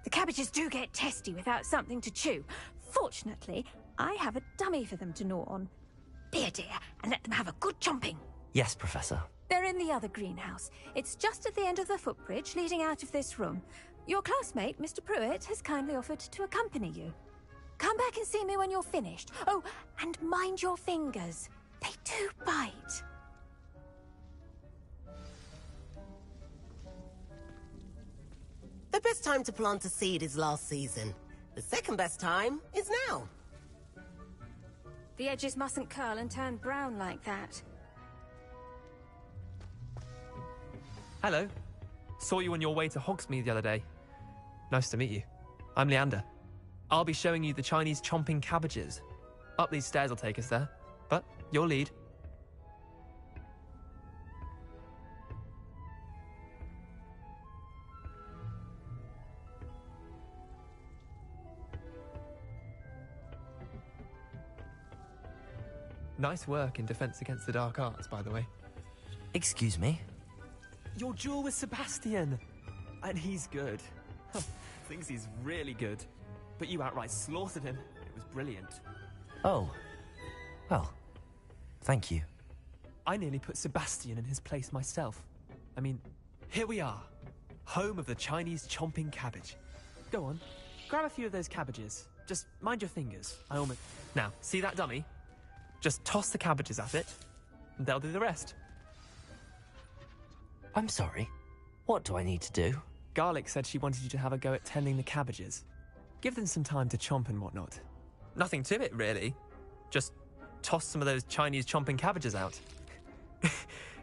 The cabbages do get testy without something to chew. Fortunately, I have a dummy for them to gnaw on. Be a dear and let them have a good chomping. Yes, Professor. They're in the other greenhouse. It's just at the end of the footbridge leading out of this room. Your classmate, Mr. Pruitt, has kindly offered to accompany you. Come back and see me when you're finished. Oh, and mind your fingers. They do bite. The best time to plant a seed is last season. The second best time is now. The edges mustn't curl and turn brown like that. Hello. Saw you on your way to Hogsmeade the other day. Nice to meet you. I'm Leander. I'll be showing you the Chinese chomping cabbages. Up these stairs will take us there, but your lead. Nice work in Defense Against the Dark Arts, by the way. Excuse me? Your duel with Sebastian! And he's good. Thinks he's really good. But you outright slaughtered him. It was brilliant. Oh. Well, thank you. I nearly put Sebastian in his place myself. I mean, here we are. Home of the Chinese chomping cabbage. Go on, grab a few of those cabbages. Just mind your fingers. Now, see that dummy? Just toss the cabbages at it, and they'll do the rest. I'm sorry. What do I need to do? Garlic said she wanted you to have a go at tending the cabbages. Give them some time to chomp and whatnot. Nothing to it, really. Just toss some of those Chinese chomping cabbages out.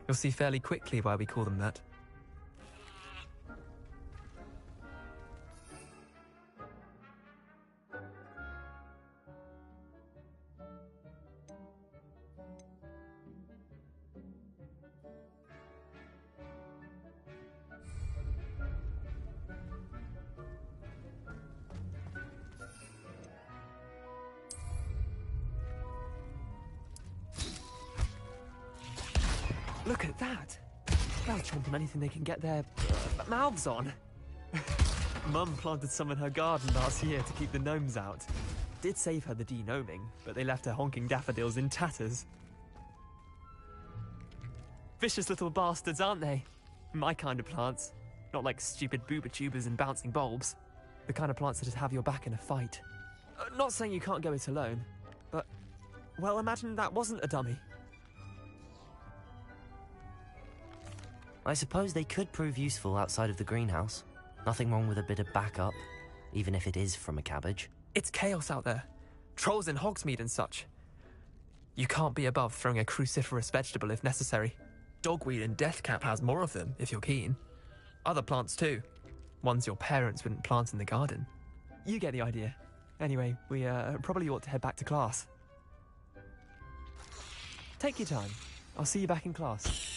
You'll see fairly quickly why we call them that. Look at that! They'll chomp on anything they can get their mouths on. Mum planted some in her garden last year to keep the gnomes out. Did save her the de-gnoming, but they left her honking daffodils in tatters. Vicious little bastards, aren't they? My kind of plants. Not like stupid booba tubers and bouncing bulbs. The kind of plants that just have your back in a fight. Not saying you can't go it alone, but, well, imagine that wasn't a dummy. I suppose they could prove useful outside of the greenhouse. Nothing wrong with a bit of backup, even if it is from a cabbage. It's chaos out there. Trolls in Hogsmeade and such. You can't be above throwing a cruciferous vegetable if necessary. Dogweed and deathcap has more of them, if you're keen. Other plants too. Ones your parents wouldn't plant in the garden. You get the idea. Anyway, we probably ought to head back to class. Take your time. I'll see you back in class.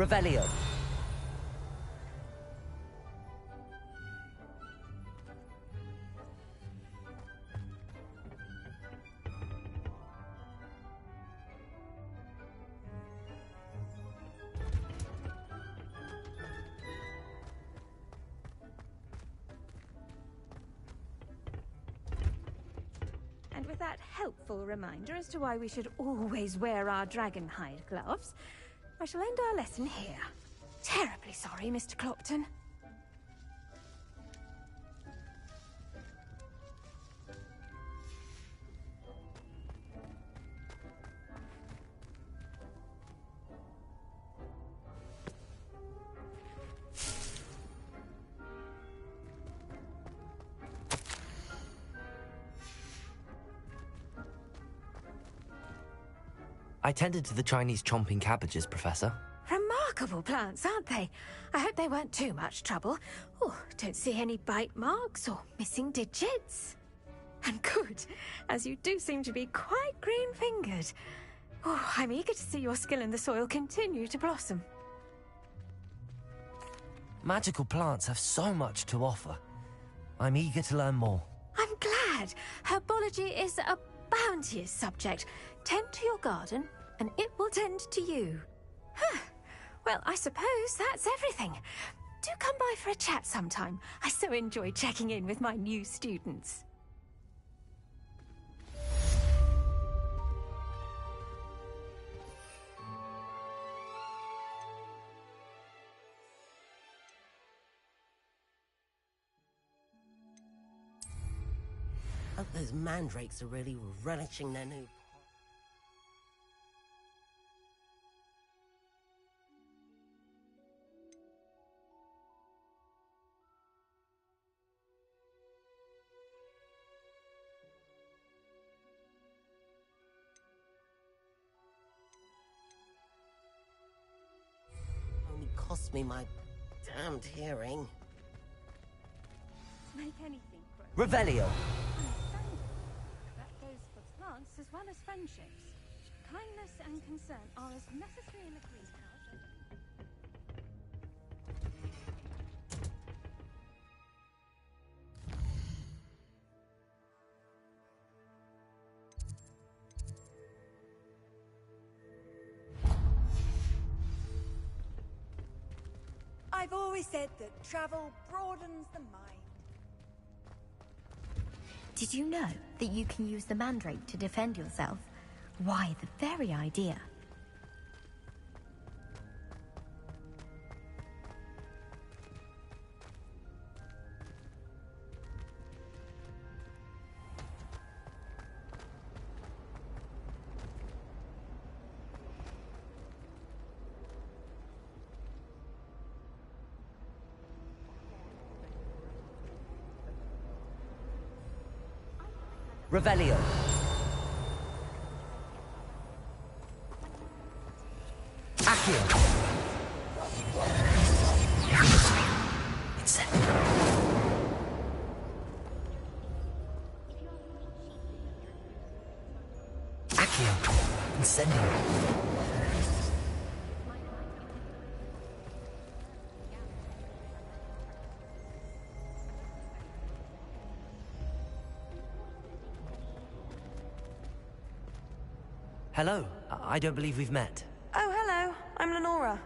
Revelio. And with that helpful reminder as to why we should always wear our dragonhide gloves, I shall end our lesson here. Terribly sorry, Mr. Clopton. I tended to the Chinese chomping cabbages, Professor. Remarkable plants, aren't they? I hope they weren't too much trouble. Oh, don't see any bite marks or missing digits. And good, as you do seem to be quite green-fingered. Oh, I'm eager to see your skill in the soil continue to blossom. Magical plants have so much to offer. I'm eager to learn more. I'm glad. Herbology is a bounteous subject. Tend to your garden, and it will tend to you. Huh. Well, I suppose that's everything. Do come by for a chat sometime. I so enjoy checking in with my new students. Hope those mandrakes are really relishing their new... Only cost me my damned hearing. Make anything Revelio. That goes for plants as well as friendships. Kindness and concern are as necessary in a greenhouse as... I've always said that travel broadens the mind. Did you know that you can use the mandrake to defend yourself? Why, the very idea. Revelio. Accio. Incendio. Accio. Incendio. Hello. I don't believe we've met. Oh, hello. I'm Lenora.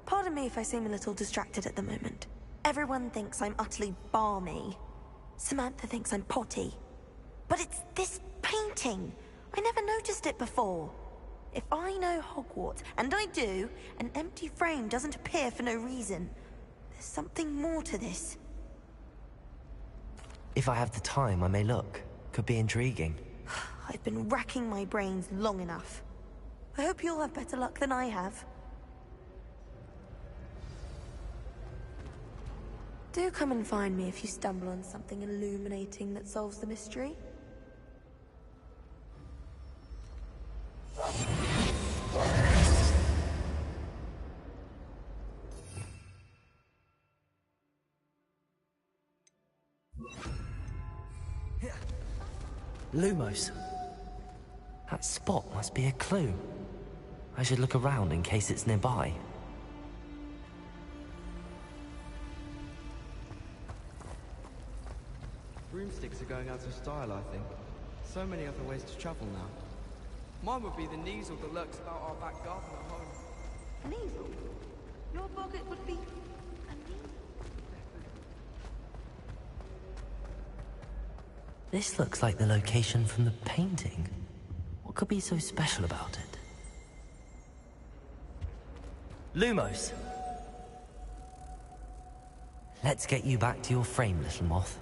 Pardon me if I seem a little distracted at the moment. Everyone thinks I'm utterly balmy. Samantha thinks I'm potty. But it's this painting. I never noticed it before. If I know Hogwarts, and I do, an empty frame doesn't appear for no reason. There's something more to this. If I have the time, I may look. Could be intriguing. I've been racking my brains long enough. I hope you'll have better luck than I have. Do come and find me if you stumble on something illuminating that solves the mystery. Lumos. That spot must be a clue. I should look around in case it's nearby. broomsticks are going out of style, I think. So many other ways to travel now. Mine would be the Kneasel that lurks about our back garden at home. An easel? Your boggart would be an easel? This looks like the location from the painting. What could be so special about it? Lumos! Let's get you back to your frame, little moth.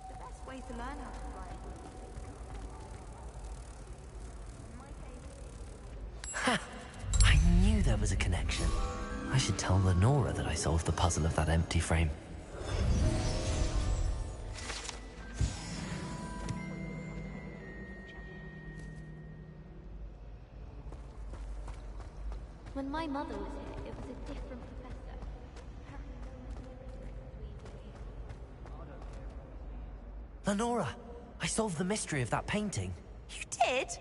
The best way to learn how to fly. Ha! I knew there was a connection. I should tell Lenora that I solved the puzzle of that empty frame. When my mother was here, it was a different professor. Lenora! I solved the mystery of that painting. You did?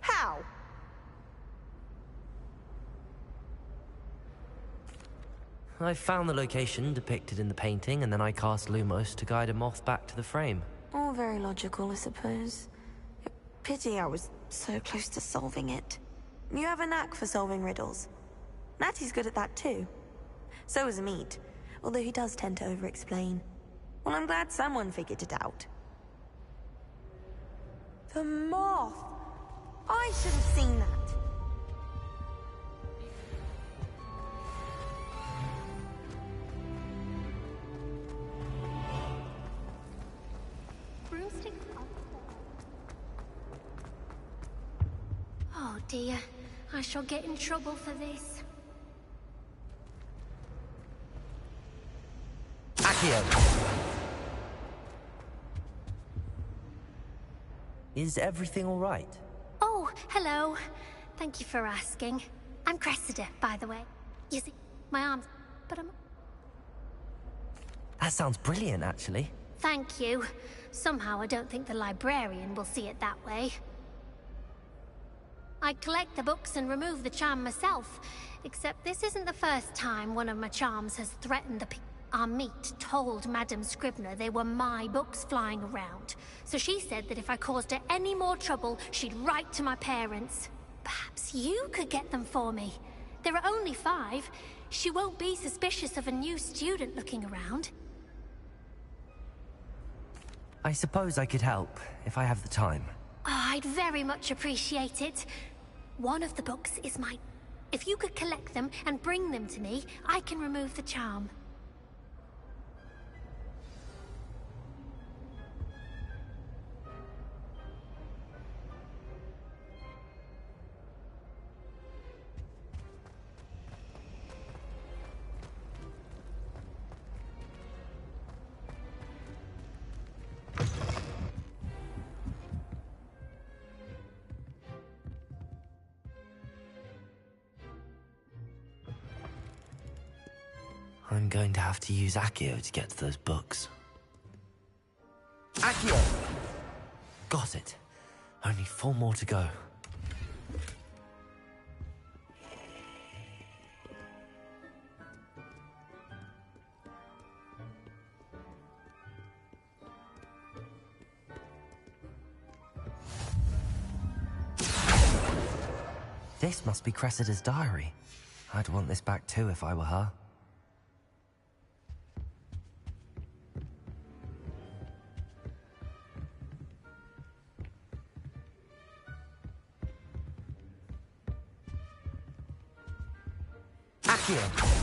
How? I found the location depicted in the painting, and then I cast Lumos to guide a moth back to the frame. All very logical, I suppose. Pity I was so close to solving it. You have a knack for solving riddles. Natty's good at that too. So is Amit, although he does tend to over-explain. Well, I'm glad someone figured it out. The moth! I should have seen that. Broomsticks are... Oh dear, I shall get in trouble for this. Accio! Is everything all right? Oh, hello. Thank you for asking. I'm Cressida, by the way. You see, my arms... but I'm... That sounds brilliant, actually. Thank you. Somehow I don't think the librarian will see it that way. I collect the books and remove the charm myself, except this isn't the first time one of my charms has threatened the Amit told Madame Scribner they were my books flying around, so she said that if I caused her any more trouble, she'd write to my parents. Perhaps you could get them for me. There are only 5. She won't be suspicious of a new student looking around. I suppose I could help, if I have the time. Oh, I'd very much appreciate it. One of the books is mine. If you could collect them and bring them to me, I can remove the charm. I'm going to have to use Accio to get to those books. Accio! Got it. Only 4 more to go. This must be Cressida's diary. I'd want this back too if I were her. Accio!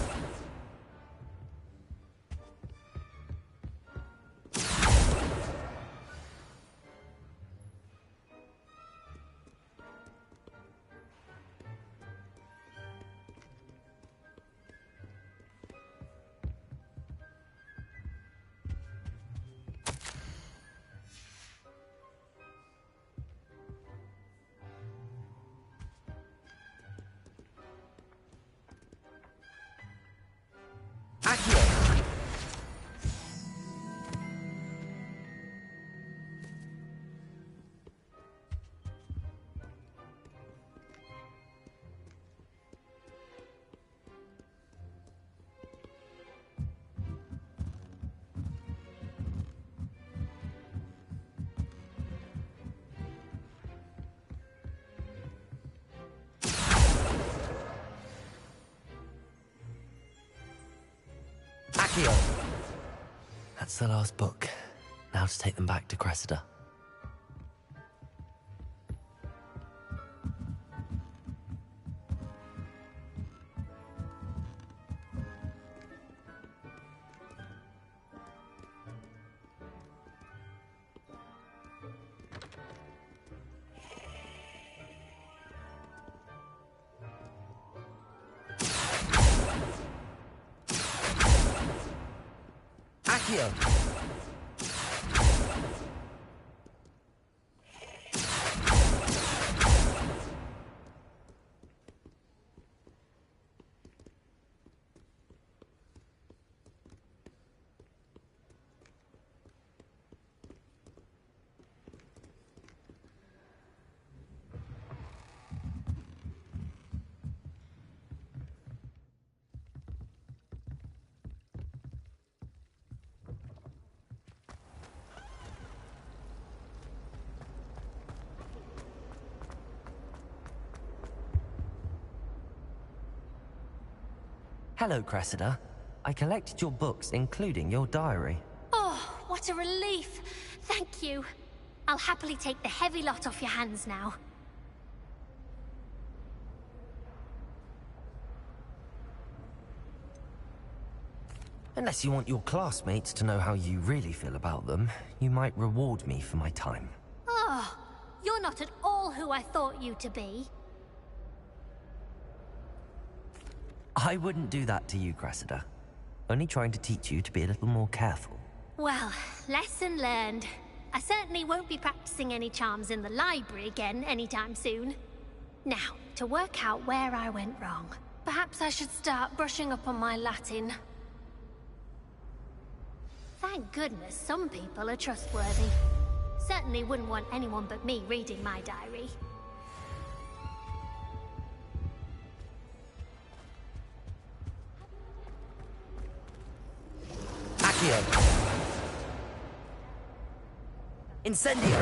That's the last book. Now to take them back to Cressida. Accio! Hello, Cressida. I collected your books, including your diary. Oh, what a relief. Thank you. I'll happily take the heavy lot off your hands now. Unless you want your classmates to know how you really feel about them, you might reward me for my time. Oh, you're not at all who I thought you to be. I wouldn't do that to you, Cressida. Only trying to teach you to be a little more careful. Well, lesson learned. I certainly won't be practicing any charms in the library again anytime soon. Now, to work out where I went wrong. Perhaps I should start brushing up on my Latin. Thank goodness some people are trustworthy. Certainly wouldn't want anyone but me reading my diary. Accio! Incendio!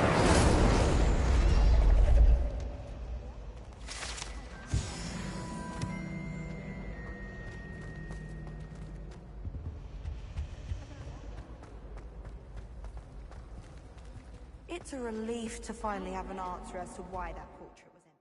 It's a relief to finally have an answer as to why that portrait was empty.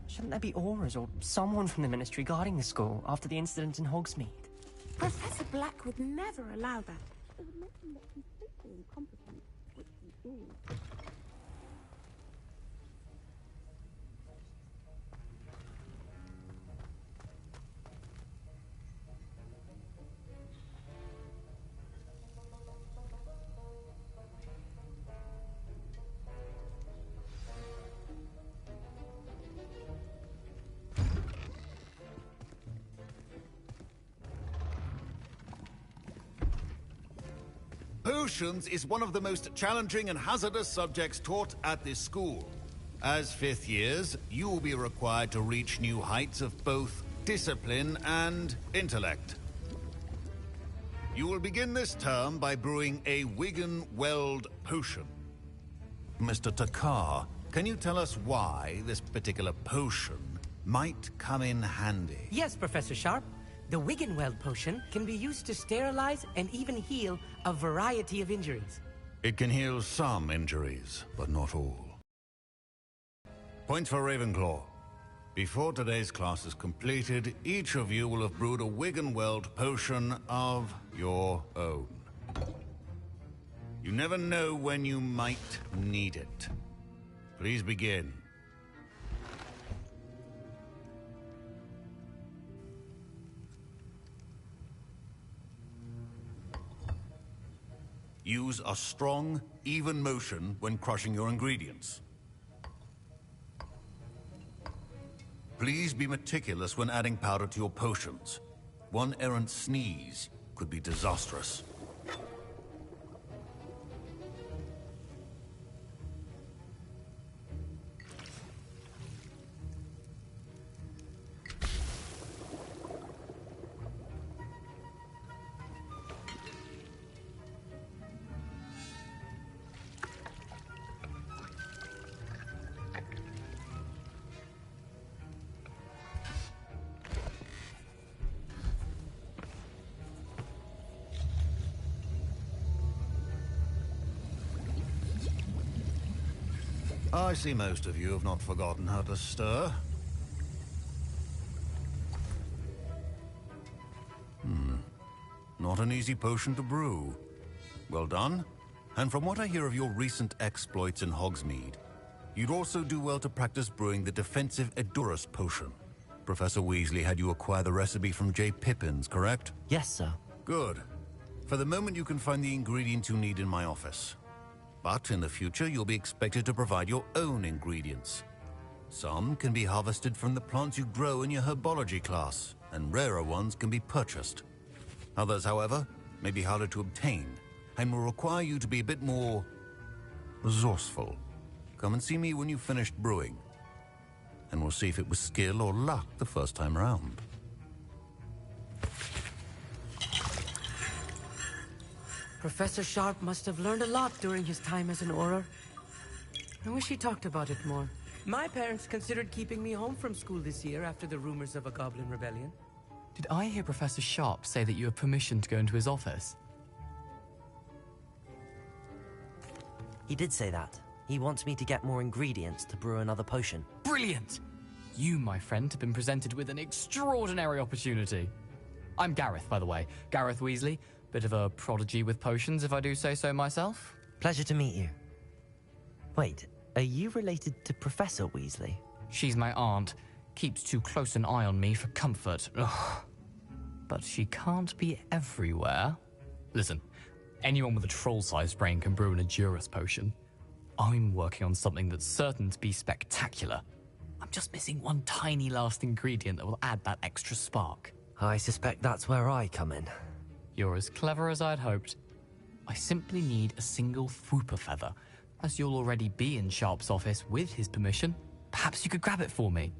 Shouldn't there be auras or someone from the Ministry guarding the school after the incident in Hogsmeade? Professor Black would never allow that. It would make him look completely incompetent, which he is. Potions is one of the most challenging and hazardous subjects taught at this school. As fifth years, you will be required to reach new heights of both discipline and intellect. You will begin this term by brewing a Wigan-Weld potion. Mr. Takar, can you tell us why this particular potion might come in handy? Yes, Professor Sharp. The Wigan-Weld potion can be used to sterilize and even heal a variety of injuries. It can heal some injuries, but not all. Points for Ravenclaw. Before today's class is completed, each of you will have brewed a Wigan-Weld potion of your own. You never know when you might need it. Please begin. Use a strong, even motion when crushing your ingredients. Please be meticulous when adding powder to your potions. One errant sneeze could be disastrous. I see most of you have not forgotten how to stir. Not an easy potion to brew. Well done. And from what I hear of your recent exploits in Hogsmeade, you'd also do well to practice brewing the defensive Edurus potion. Professor Weasley had you acquire the recipe from J. Pippins, correct? Yes, sir. Good. For the moment, you can find the ingredients you need in my office. But in the future, you'll be expected to provide your own ingredients. Some can be harvested from the plants you grow in your herbology class, and rarer ones can be purchased. Others, however, may be harder to obtain, and will require you to be a bit more resourceful. Come and see me when you've finished brewing, and we'll see if it was skill or luck the first time around. Professor Sharp must have learned a lot during his time as an Auror. I wish he talked about it more. My parents considered keeping me home from school this year after the rumors of a goblin rebellion. Did I hear Professor Sharp say that you have permission to go into his office? He did say that. He wants me to get more ingredients to brew another potion. Brilliant! You, my friend, have been presented with an extraordinary opportunity. I'm Gareth, by the way. Gareth Weasley. Bit of a prodigy with potions, if I do say so myself. Pleasure to meet you. Wait, are you related to Professor Weasley? She's my aunt. Keeps too close an eye on me for comfort. Ugh. But she can't be everywhere. Listen, anyone with a troll-sized brain can brew an Edurus potion. I'm working on something that's certain to be spectacular. I'm just missing one tiny last ingredient that will add that extra spark. I suspect that's where I come in. You're as clever as I'd hoped. I simply need a single Fwooper feather. As you'll already be in Sharp's office with his permission, perhaps you could grab it for me.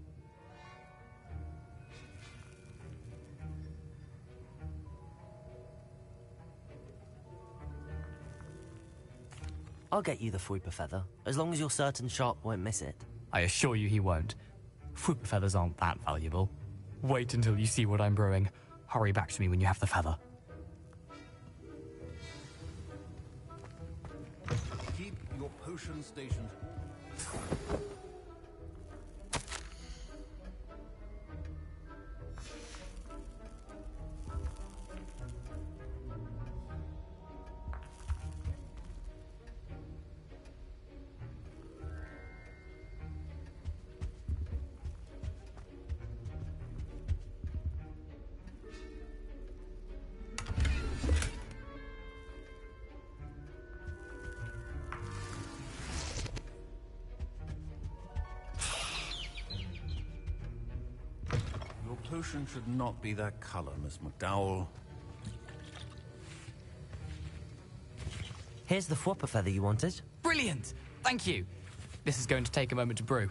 I'll get you the Fwooper feather, as long as you're certain Sharp won't miss it. I assure you he won't. Fwooper feathers aren't that valuable. Wait until you see what I'm brewing. Hurry back to me when you have the feather. Keep your potion stationed. Potion should not be that color, Miss McDowell. Here's the Fwooper feather you wanted. Brilliant! Thank you! This is going to take a moment to brew.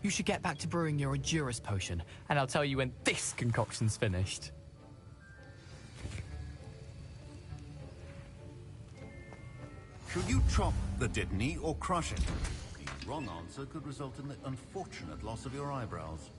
You should get back to brewing your Edurus potion, and I'll tell you when this concoction's finished. Should you chop the Dittany or crush it? The wrong answer could result in the unfortunate loss of your eyebrows.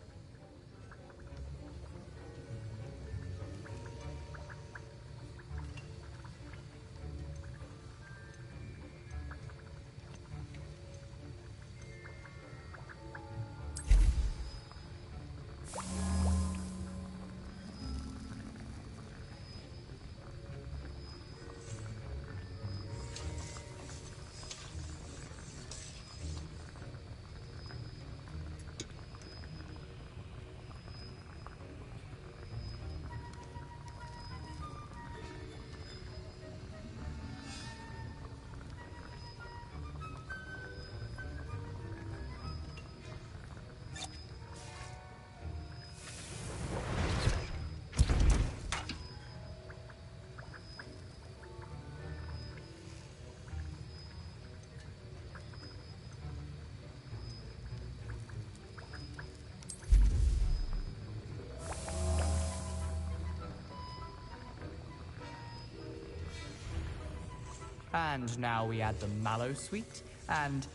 And now we add the mallow sweet, and...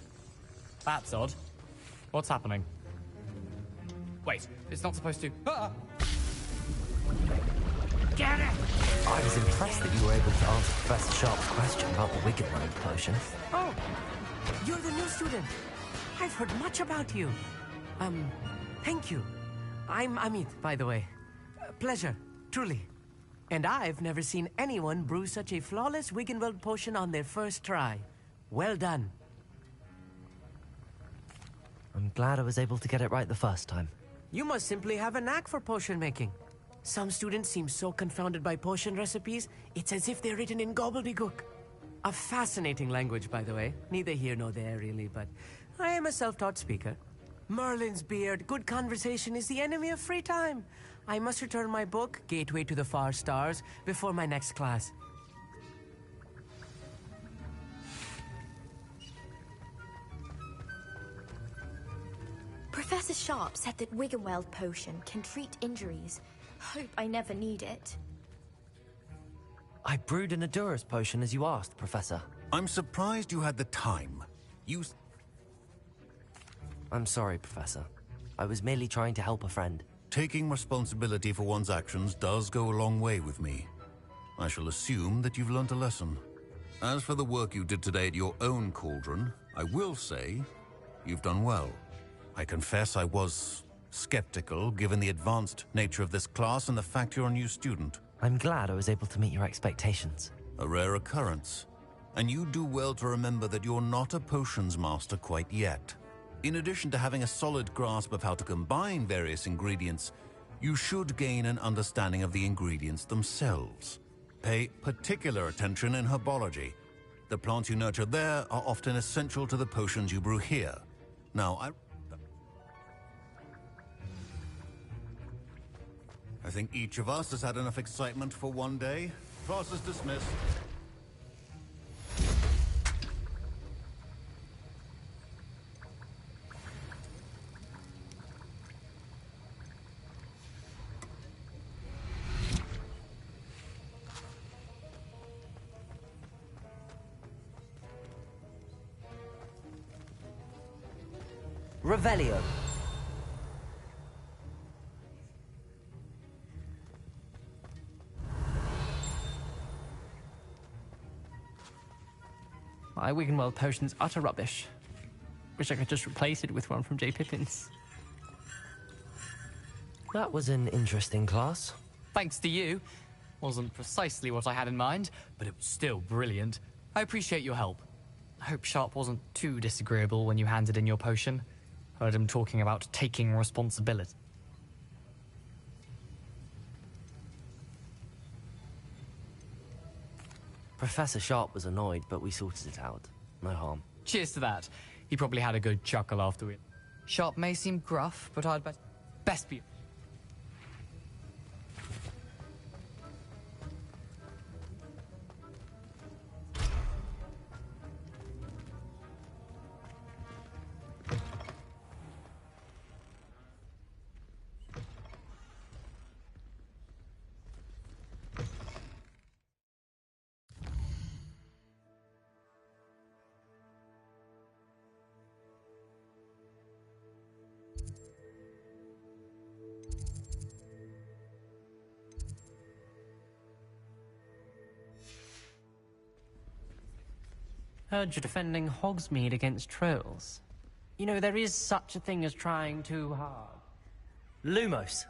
That's odd. What's happening? Wait, it's not supposed to... Ah! Get it! I was impressed that you were able to answer Professor Sharp's question about the Wiggenweld potion. Oh! You're the new student! I've heard much about you. Thank you. I'm Amit, by the way. Pleasure, truly. And I've never seen anyone brew such a flawless Wiggenweld potion on their first try. Well done. I'm glad I was able to get it right the first time. You must simply have a knack for potion making. Some students seem so confounded by potion recipes, it's as if they're written in gobbledygook. A fascinating language, by the way. Neither here nor there, really, but I am a self-taught speaker. Merlin's beard, good conversation is the enemy of free time. I must return my book, Gateway to the Far Stars, before my next class. Professor Sharp said that Wiggenweld potion can treat injuries. Hope I never need it. I brewed an Adurus potion as you asked, Professor. I'm surprised you had the time. I'm sorry, Professor. I was merely trying to help a friend. Taking responsibility for one's actions does go a long way with me. I shall assume that you've learnt a lesson. As for the work you did today at your own cauldron, I will say you've done well. I confess I was skeptical, given the advanced nature of this class and the fact you're a new student. I'm glad I was able to meet your expectations. A rare occurrence. And you do well to remember that you're not a potions master quite yet. In addition to having a solid grasp of how to combine various ingredients, you should gain an understanding of the ingredients themselves. Pay particular attention in herbology. The plants you nurture there are often essential to the potions you brew here. Now, I think each of us has had enough excitement for one day. Class is dismissed. Revelio. My Wiggenweld potion's utter rubbish. Wish I could just replace it with one from J. Pippin's. That was an interesting class. Thanks to you. Wasn't precisely what I had in mind, but it was still brilliant. I appreciate your help. I hope Sharp wasn't too disagreeable when you handed in your potion. Heard him talking about taking responsibility. Professor Sharp was annoyed, but we sorted it out. No harm. Cheers to that. He probably had a good chuckle after it. Sharp may seem gruff, but I'd best be... Heard you're defending Hogsmeade against trolls. You know, there is such a thing as trying too hard. Lumos.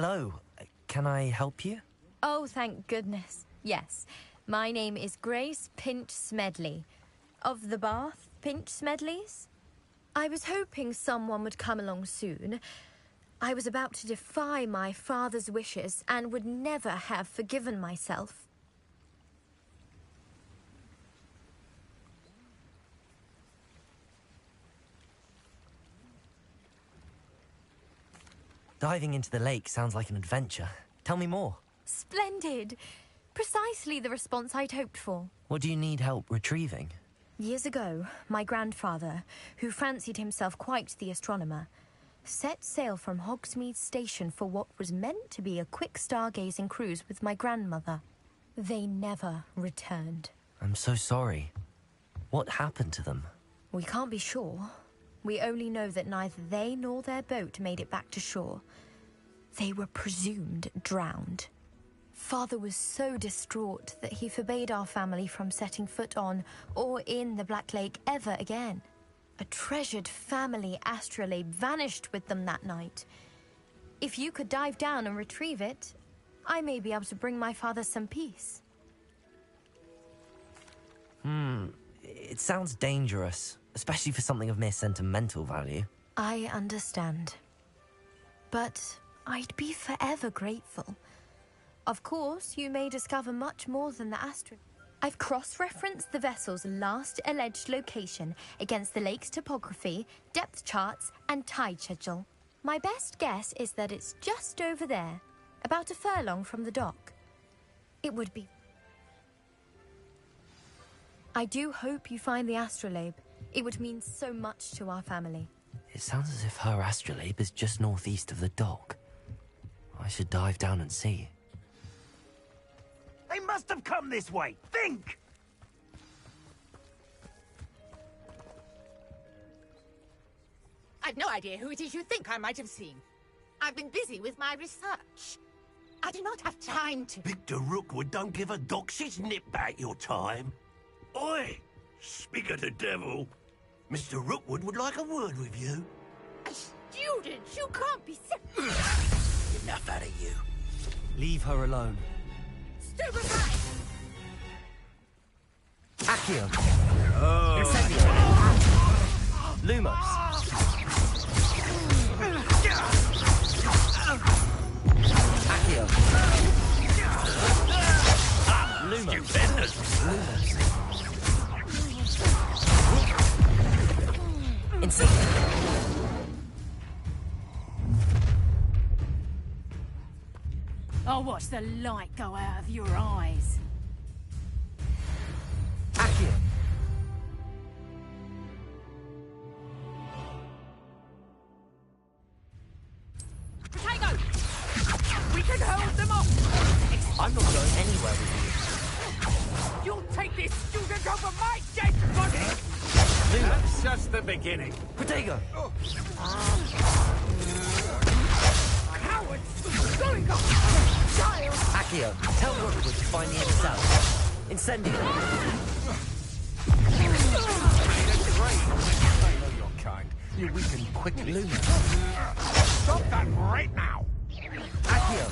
Hello. Can I help you? Oh, thank goodness. Yes. My name is Grace Pinch Smedley. Of the Bath Pinch Smedleys? I was hoping someone would come along soon. I was about to defy my father's wishes and would never have forgiven myself. Diving into the lake sounds like an adventure. Tell me more. Splendid! Precisely the response I'd hoped for. What do you need help retrieving? Years ago, my grandfather, who fancied himself quite the astronomer, set sail from Hogsmeade Station for what was meant to be a quick stargazing cruise with my grandmother. They never returned. I'm so sorry. What happened to them? We can't be sure. We only know that neither they nor their boat made it back to shore. They were presumed drowned. Father was so distraught that he forbade our family from setting foot on or in the Black Lake ever again. A treasured family astrolabe vanished with them that night. If you could dive down and retrieve it, I may be able to bring my father some peace. It sounds dangerous, especially for something of mere sentimental value. I understand. But I'd be forever grateful. Of course, you may discover much more than the asteroid. I've cross-referenced the vessel's last alleged location against the lake's topography, depth charts, and tide schedule. My best guess is that it's just over there, about a furlong from the dock. It would be... I do hope you find the astrolabe. It would mean so much to our family. It sounds as if her astrolabe is just northeast of the dock. I should dive down and see. They must have come this way. Think! I've no idea who it is you think I might have seen. I've been busy with my research. I do not have time to... Victor Rookwood don't give a doxy's nip back your time. Oi! Speak of the devil. Mr. Rookwood would like a word with you. A student? You can't be... Enough out of you. Leave her alone. Stupefy! Accio! Oh. Incendio! Lumos! Accio! Lumos! Lumos! Incendio! I'll watch the light go out of your eyes. Accio! Potato! We can hold them off! I'm not going anywhere with You'll take this student over my dead body! That's just the beginning. Potato! Cowards! Going on! Child! Accio, tell Rookwood to find the inner cell. Incendio! I know your kind. You weaken quickly. Luna! Stop that right now! Accio!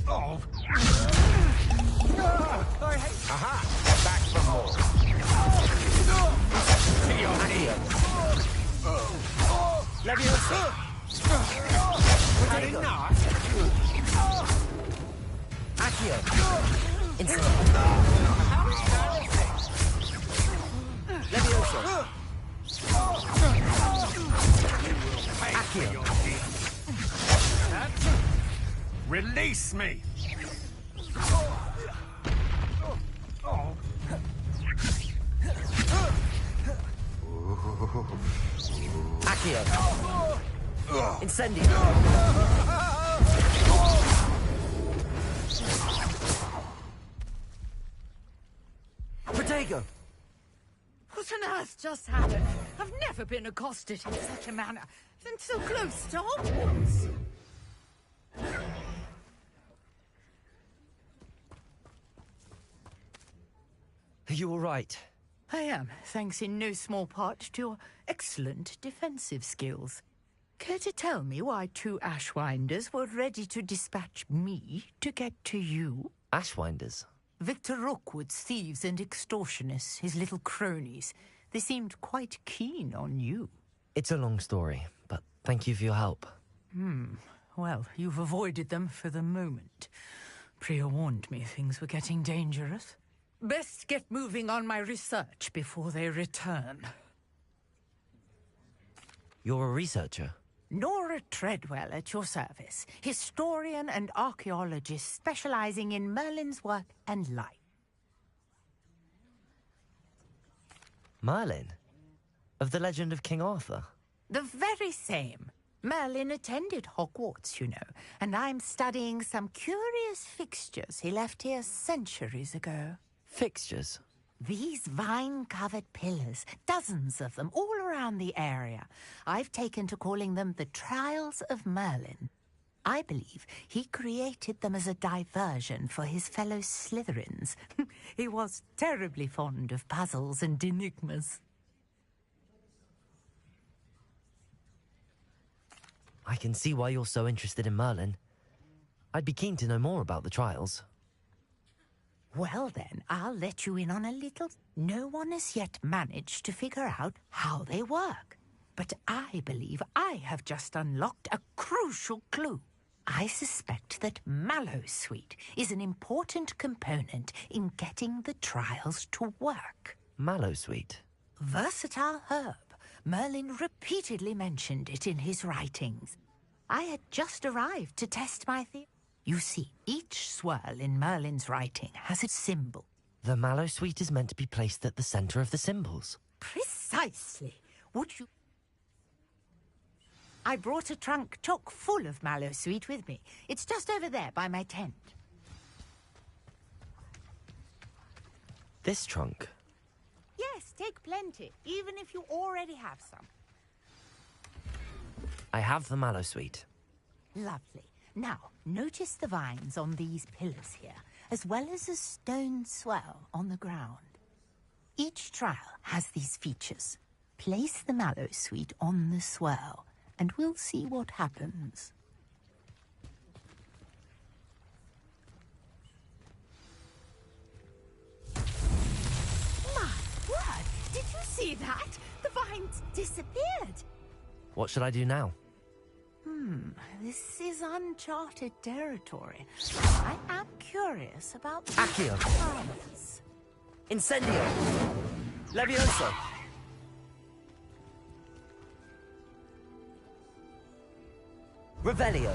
Oh! Aha! Back for more. To your knees. Leviosa! Had enough? Accio! Incendio! Leviosa! Accio! Release me! Accio! Incendio! Protego! What on earth just happened? I've never been accosted in such a manner. And so close to Hogwarts. Are you all right? I am, thanks in no small part to your excellent defensive skills. Care to tell me why 2 Ashwinders were ready to dispatch me to get to you? Ashwinders? Victor Rookwood's thieves and extortionists, his little cronies. They seemed quite keen on you. It's a long story, but thank you for your help. Well, you've avoided them for the moment. Priya warned me things were getting dangerous. Best get moving on my research before they return. You're a researcher? Nora Treadwell at your service, historian and archaeologist specializing in Merlin's work and life. Merlin? Of the legend of King Arthur? The very same. Merlin attended Hogwarts, you know, and I'm studying some curious fixtures he left here centuries ago. Fixtures? These vine-covered pillars, dozens of them, all around the area. I've taken to calling them the Trials of Merlin. I believe he created them as a diversion for his fellow Slytherins. He was terribly fond of puzzles and enigmas. I can see why you're so interested in Merlin. I'd be keen to know more about the trials. Well then, I'll let you in on a little. No one has yet managed to figure out how they work. But I believe I have just unlocked a crucial clue. I suspect that Mallowsweet is an important component in getting the trials to work. Mallowsweet? Versatile herb. Merlin repeatedly mentioned it in his writings. I had just arrived to test my theory. You see, each swirl in Merlin's writing has a symbol. The Mallowsweet is meant to be placed at the center of the symbols. Precisely. Would you... I brought a trunk chock full of Mallowsweet with me. It's just over there by my tent. This trunk? Yes, take plenty, even if you already have some. I have the Mallowsweet. Lovely. Now, notice the vines on these pillars here, as well as a stone swell on the ground. Each trial has these features. Place the Mallowsweet on the swell, and we'll see what happens. My word! Did you see that? The vines disappeared! What should I do now? This is uncharted territory. I am curious about... Accio! Vines. Incendio! Levioso! Revelio!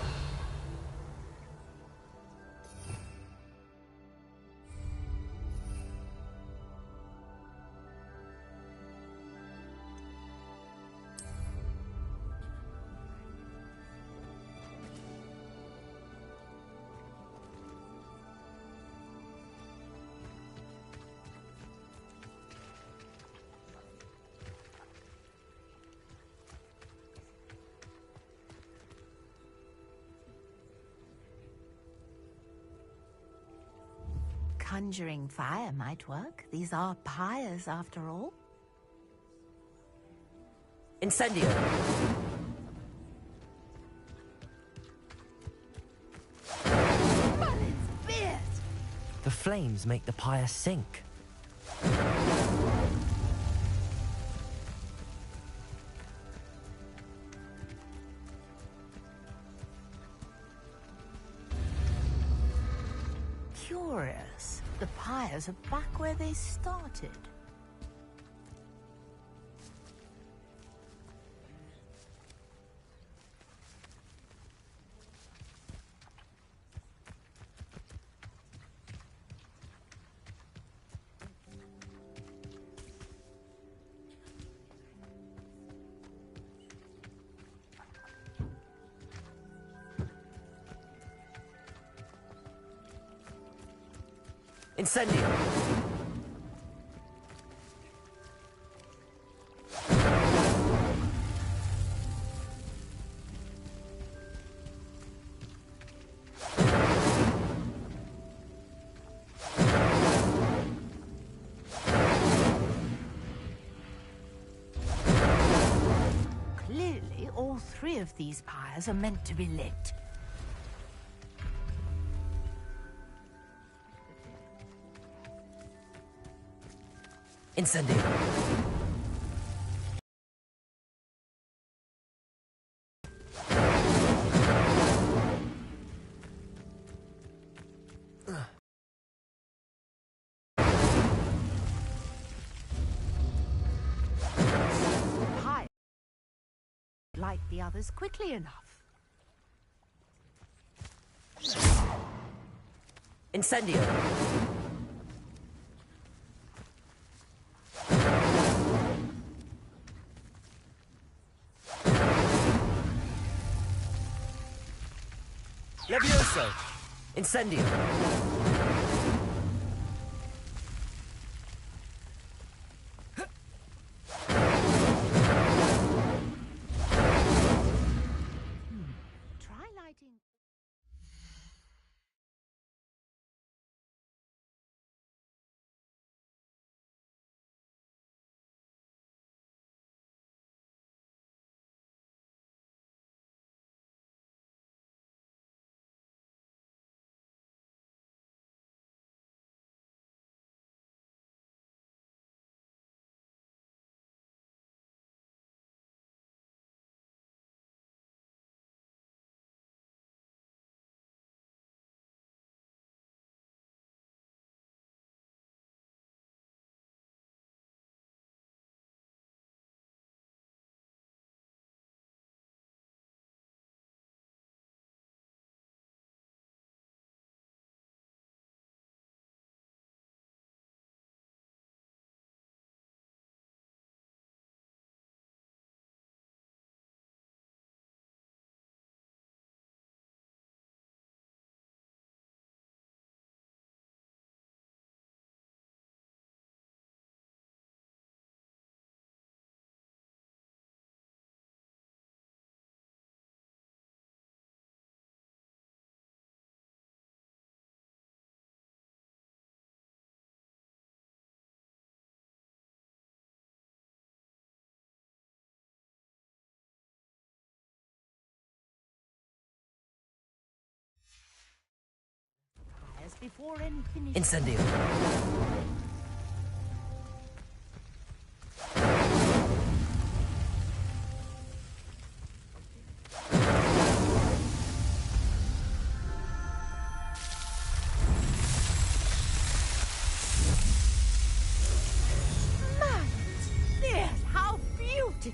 Conjuring fire might work. These are pyres, after all. Incendio! Merlin's beard! The flames make the pyre sink. Curious. The pyres are back where they started. Incendio! Clearly, all 3 of these pyres are meant to be lit. Incendio. The pyre light the others quickly enough. Incendio. Levioso! Incendio! Try lighting. Before any finish. Incendio. Yes, how beautiful!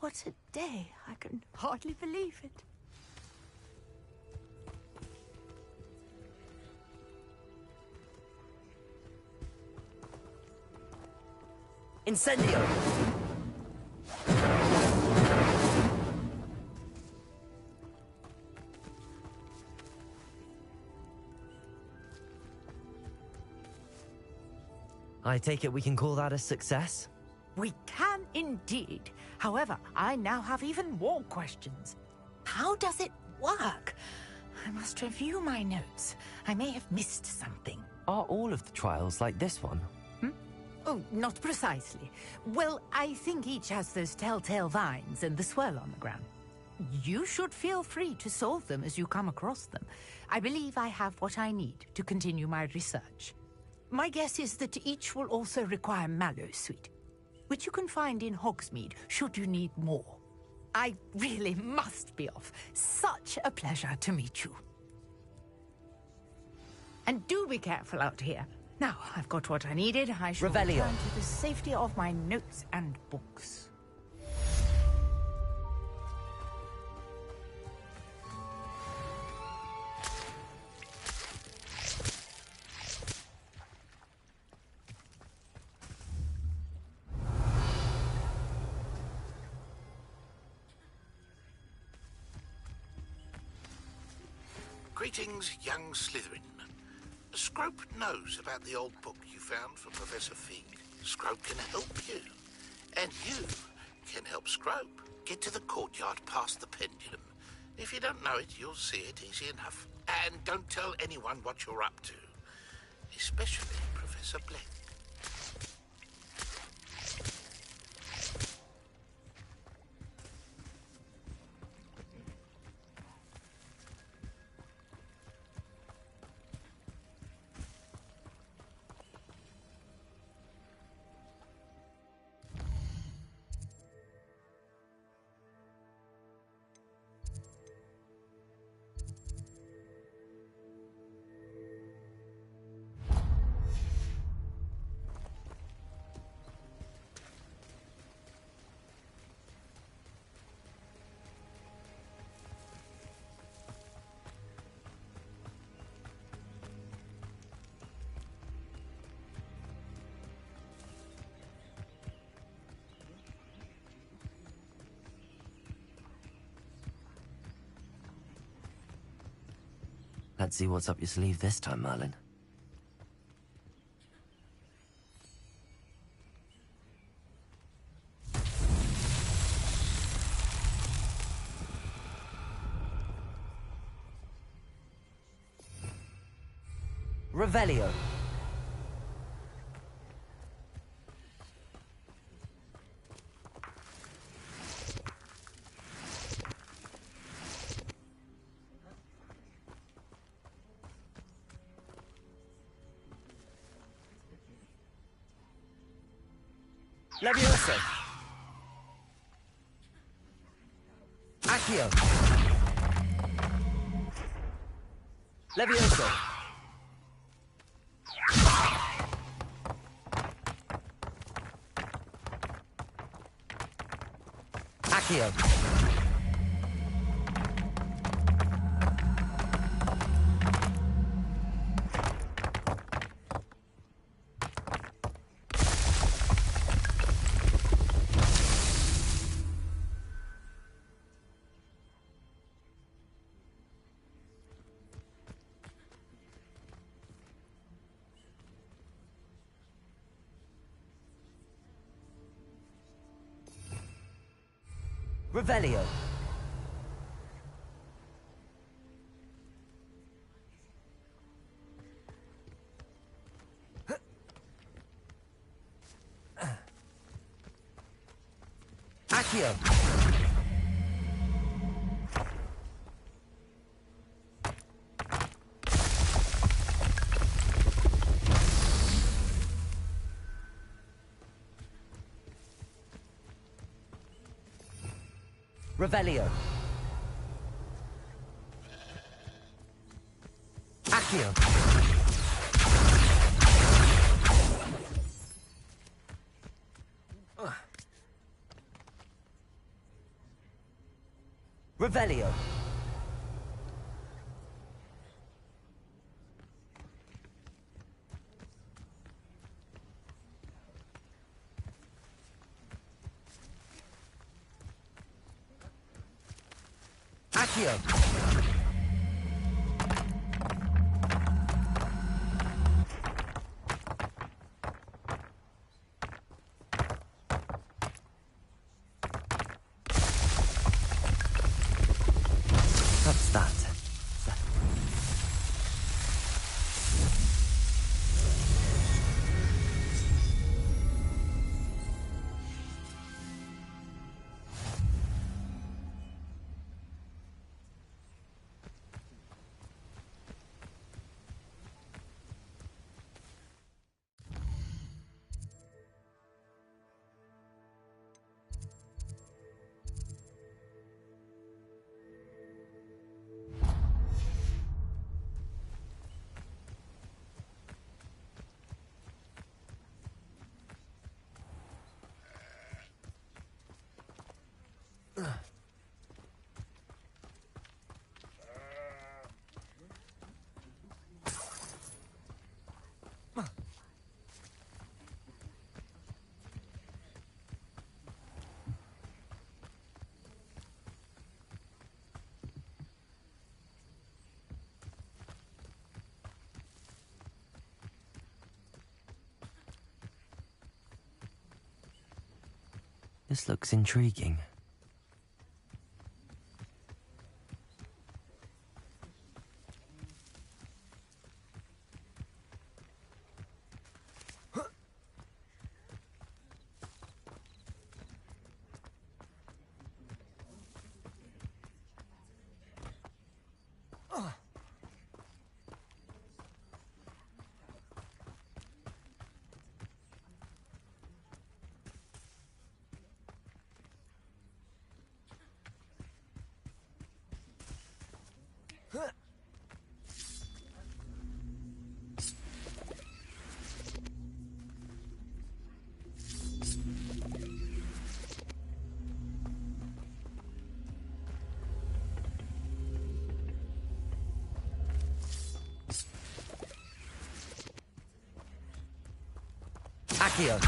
What a day! I can hardly believe it. Incendio! I take it we can call that a success? We can indeed. However, I now have even more questions. How does it work? I must review my notes. I may have missed something. Are all of the trials like this one? Oh, not precisely. Well, I think each has those telltale vines and the swirl on the ground. You should feel free to solve them as you come across them. I believe I have what I need to continue my research. My guess is that each will also require Mallowsweet, which you can find in Hogsmeade should you need more. I really must be off. Such a pleasure to meet you. And do be careful out here. Now, I've got what I needed. I shall Revelio. return to the safety of my notes and books. Greetings, young Slytherin. Scrope knows about the old book you found for Professor Fig. Scrope can help you. And you can help Scrope. Get to the courtyard past the pendulum. If you don't know it, you'll see it easy enough. And don't tell anyone what you're up to. Especially Professor Blake. Let's see what's up your sleeve this time, Merlin. Revelio. Levioso. Accio. Levioso. Accio. Revelio. Accio. Revelio. Accio. Revelio. Accio. What's that? This looks intriguing. Accio.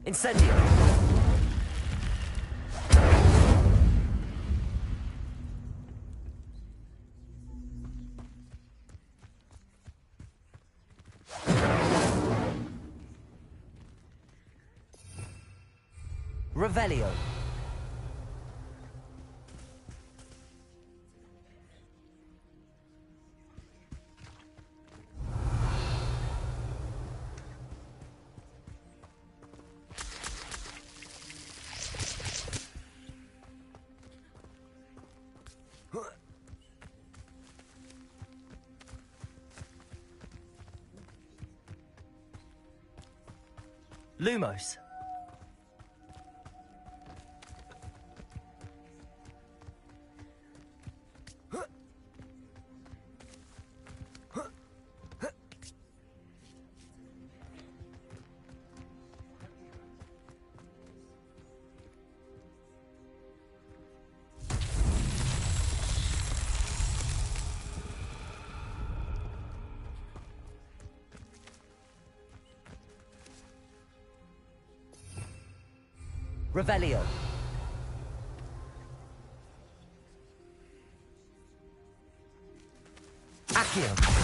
Incendio! Revelio. Lumos. Revelio. Accio.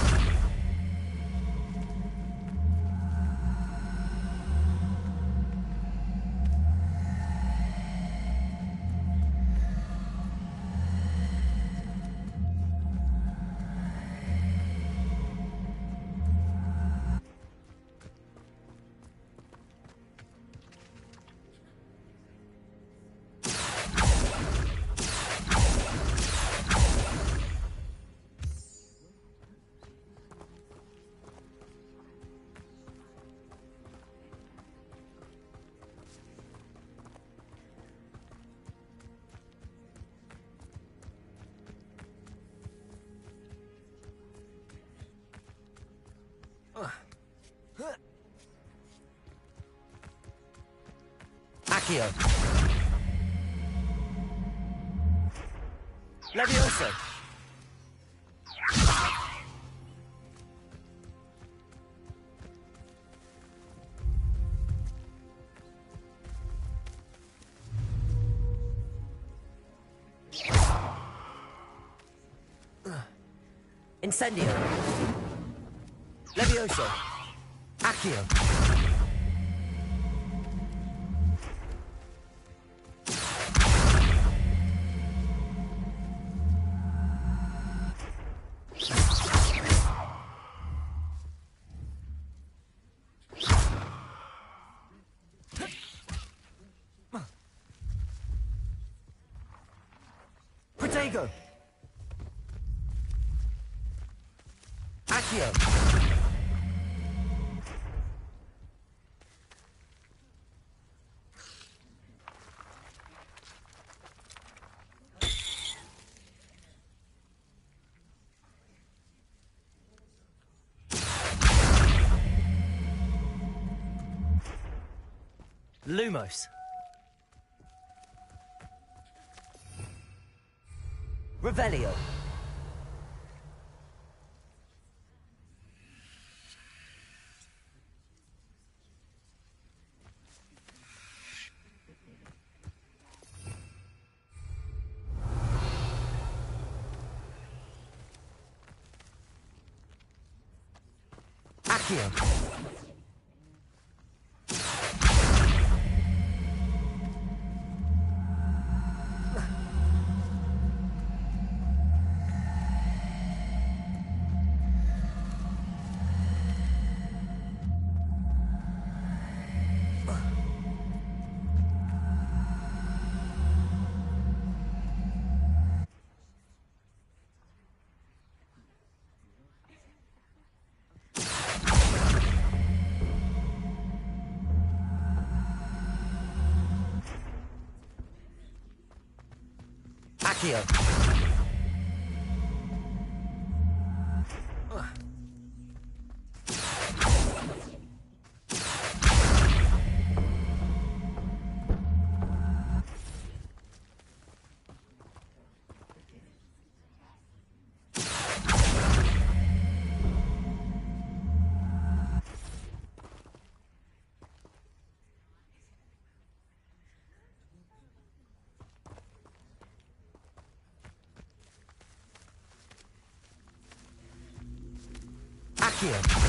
Accio. Levioso. Incendio. Levioso. Accio. Protego. Accio. Lumos. Revelio. Accio. Accio. Accio.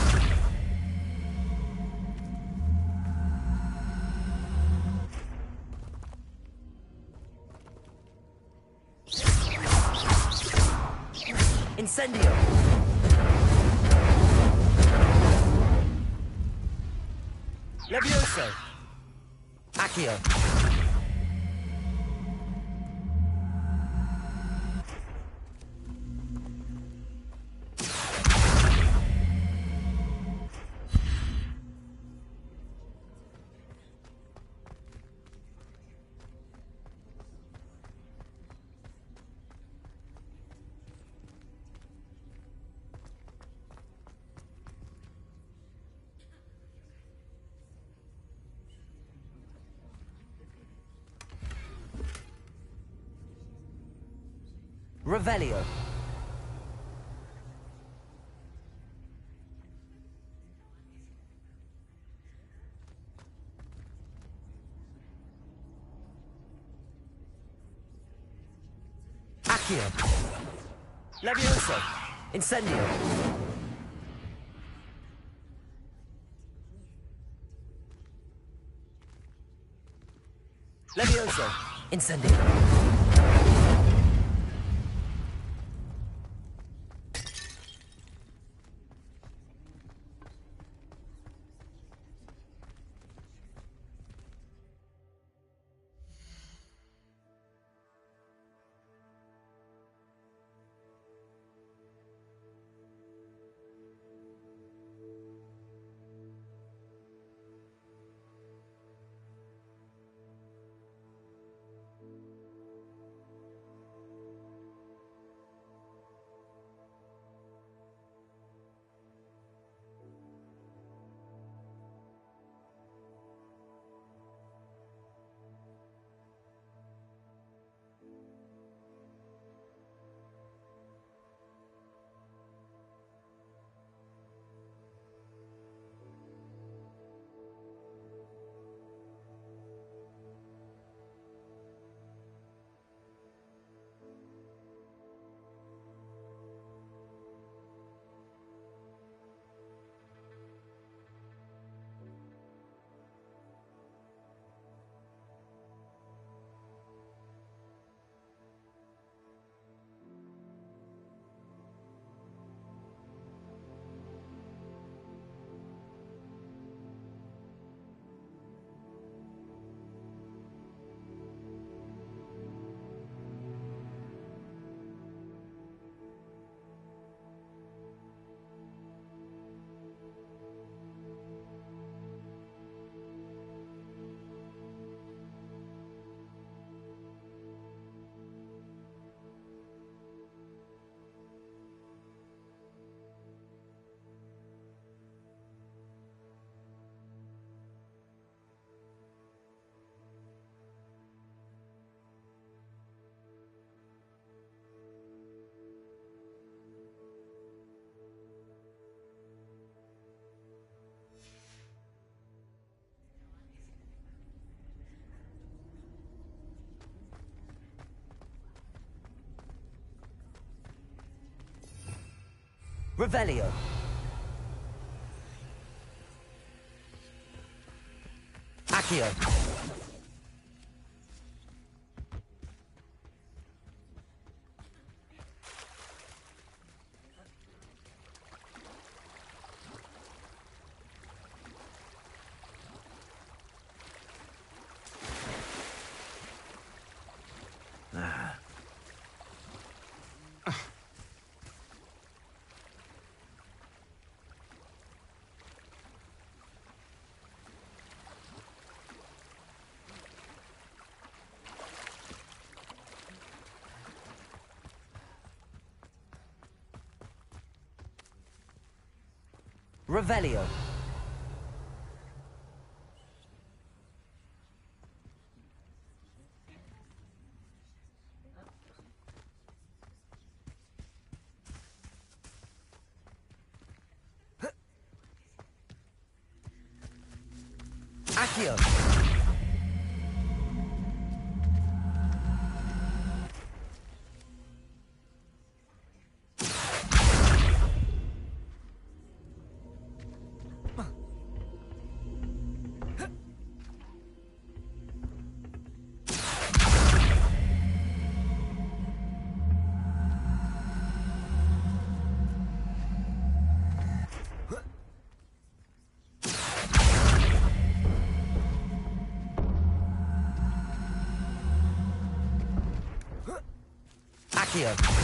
Incendio. Levioso. Accio. Revelio. Accio. Levioso. Incendio. Levioso. Incendio. Revelio. Accio. Revelio. Accio. Accio.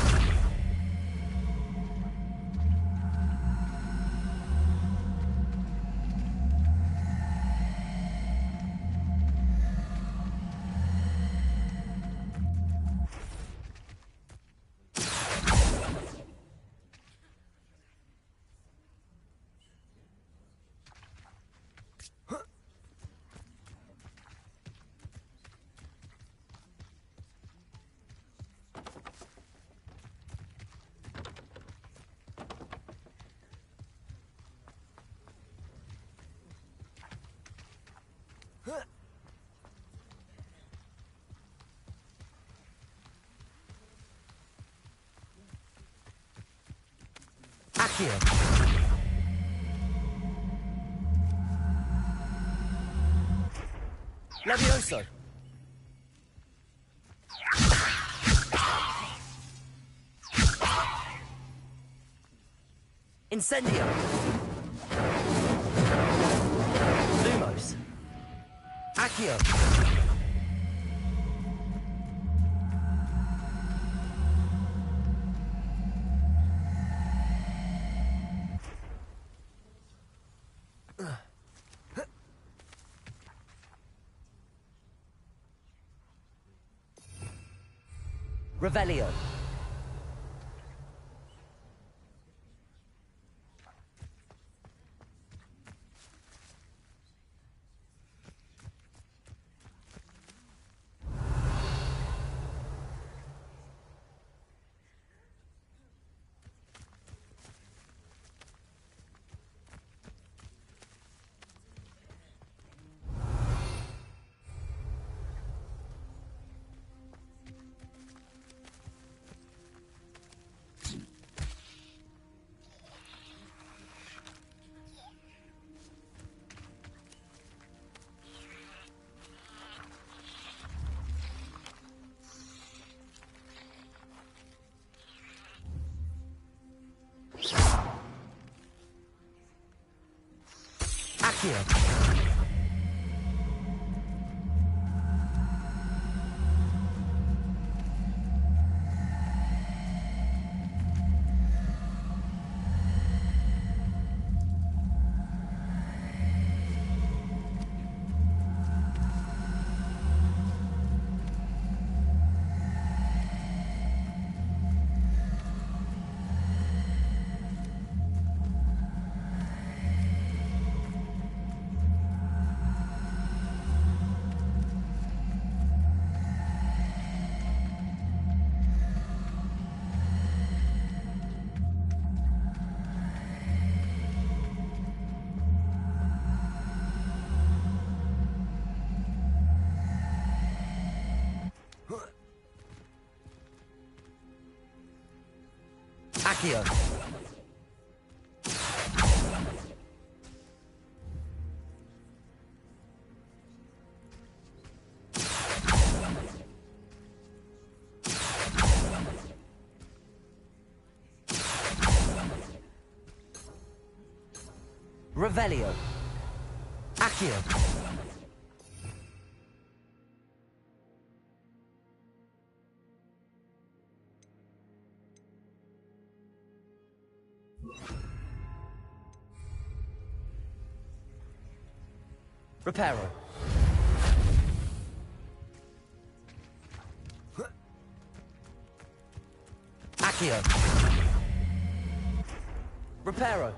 Accio. Levioso. Incendio. Lumos. Accio. Revelio. Accio. Accio. Revelio. Accio. Reparo. Accio. Reparo.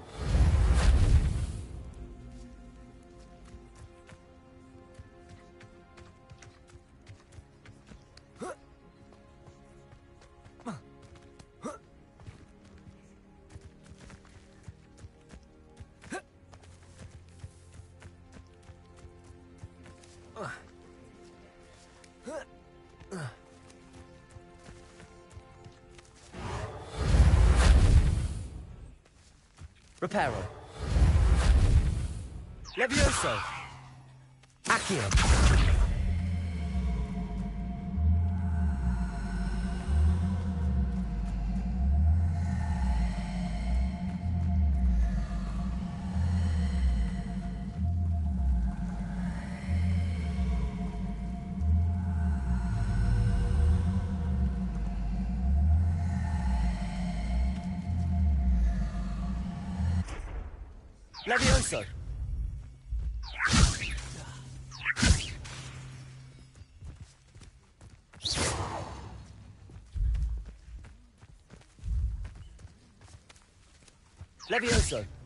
Reparo. Levioso. Accio. Levioso! Levioso!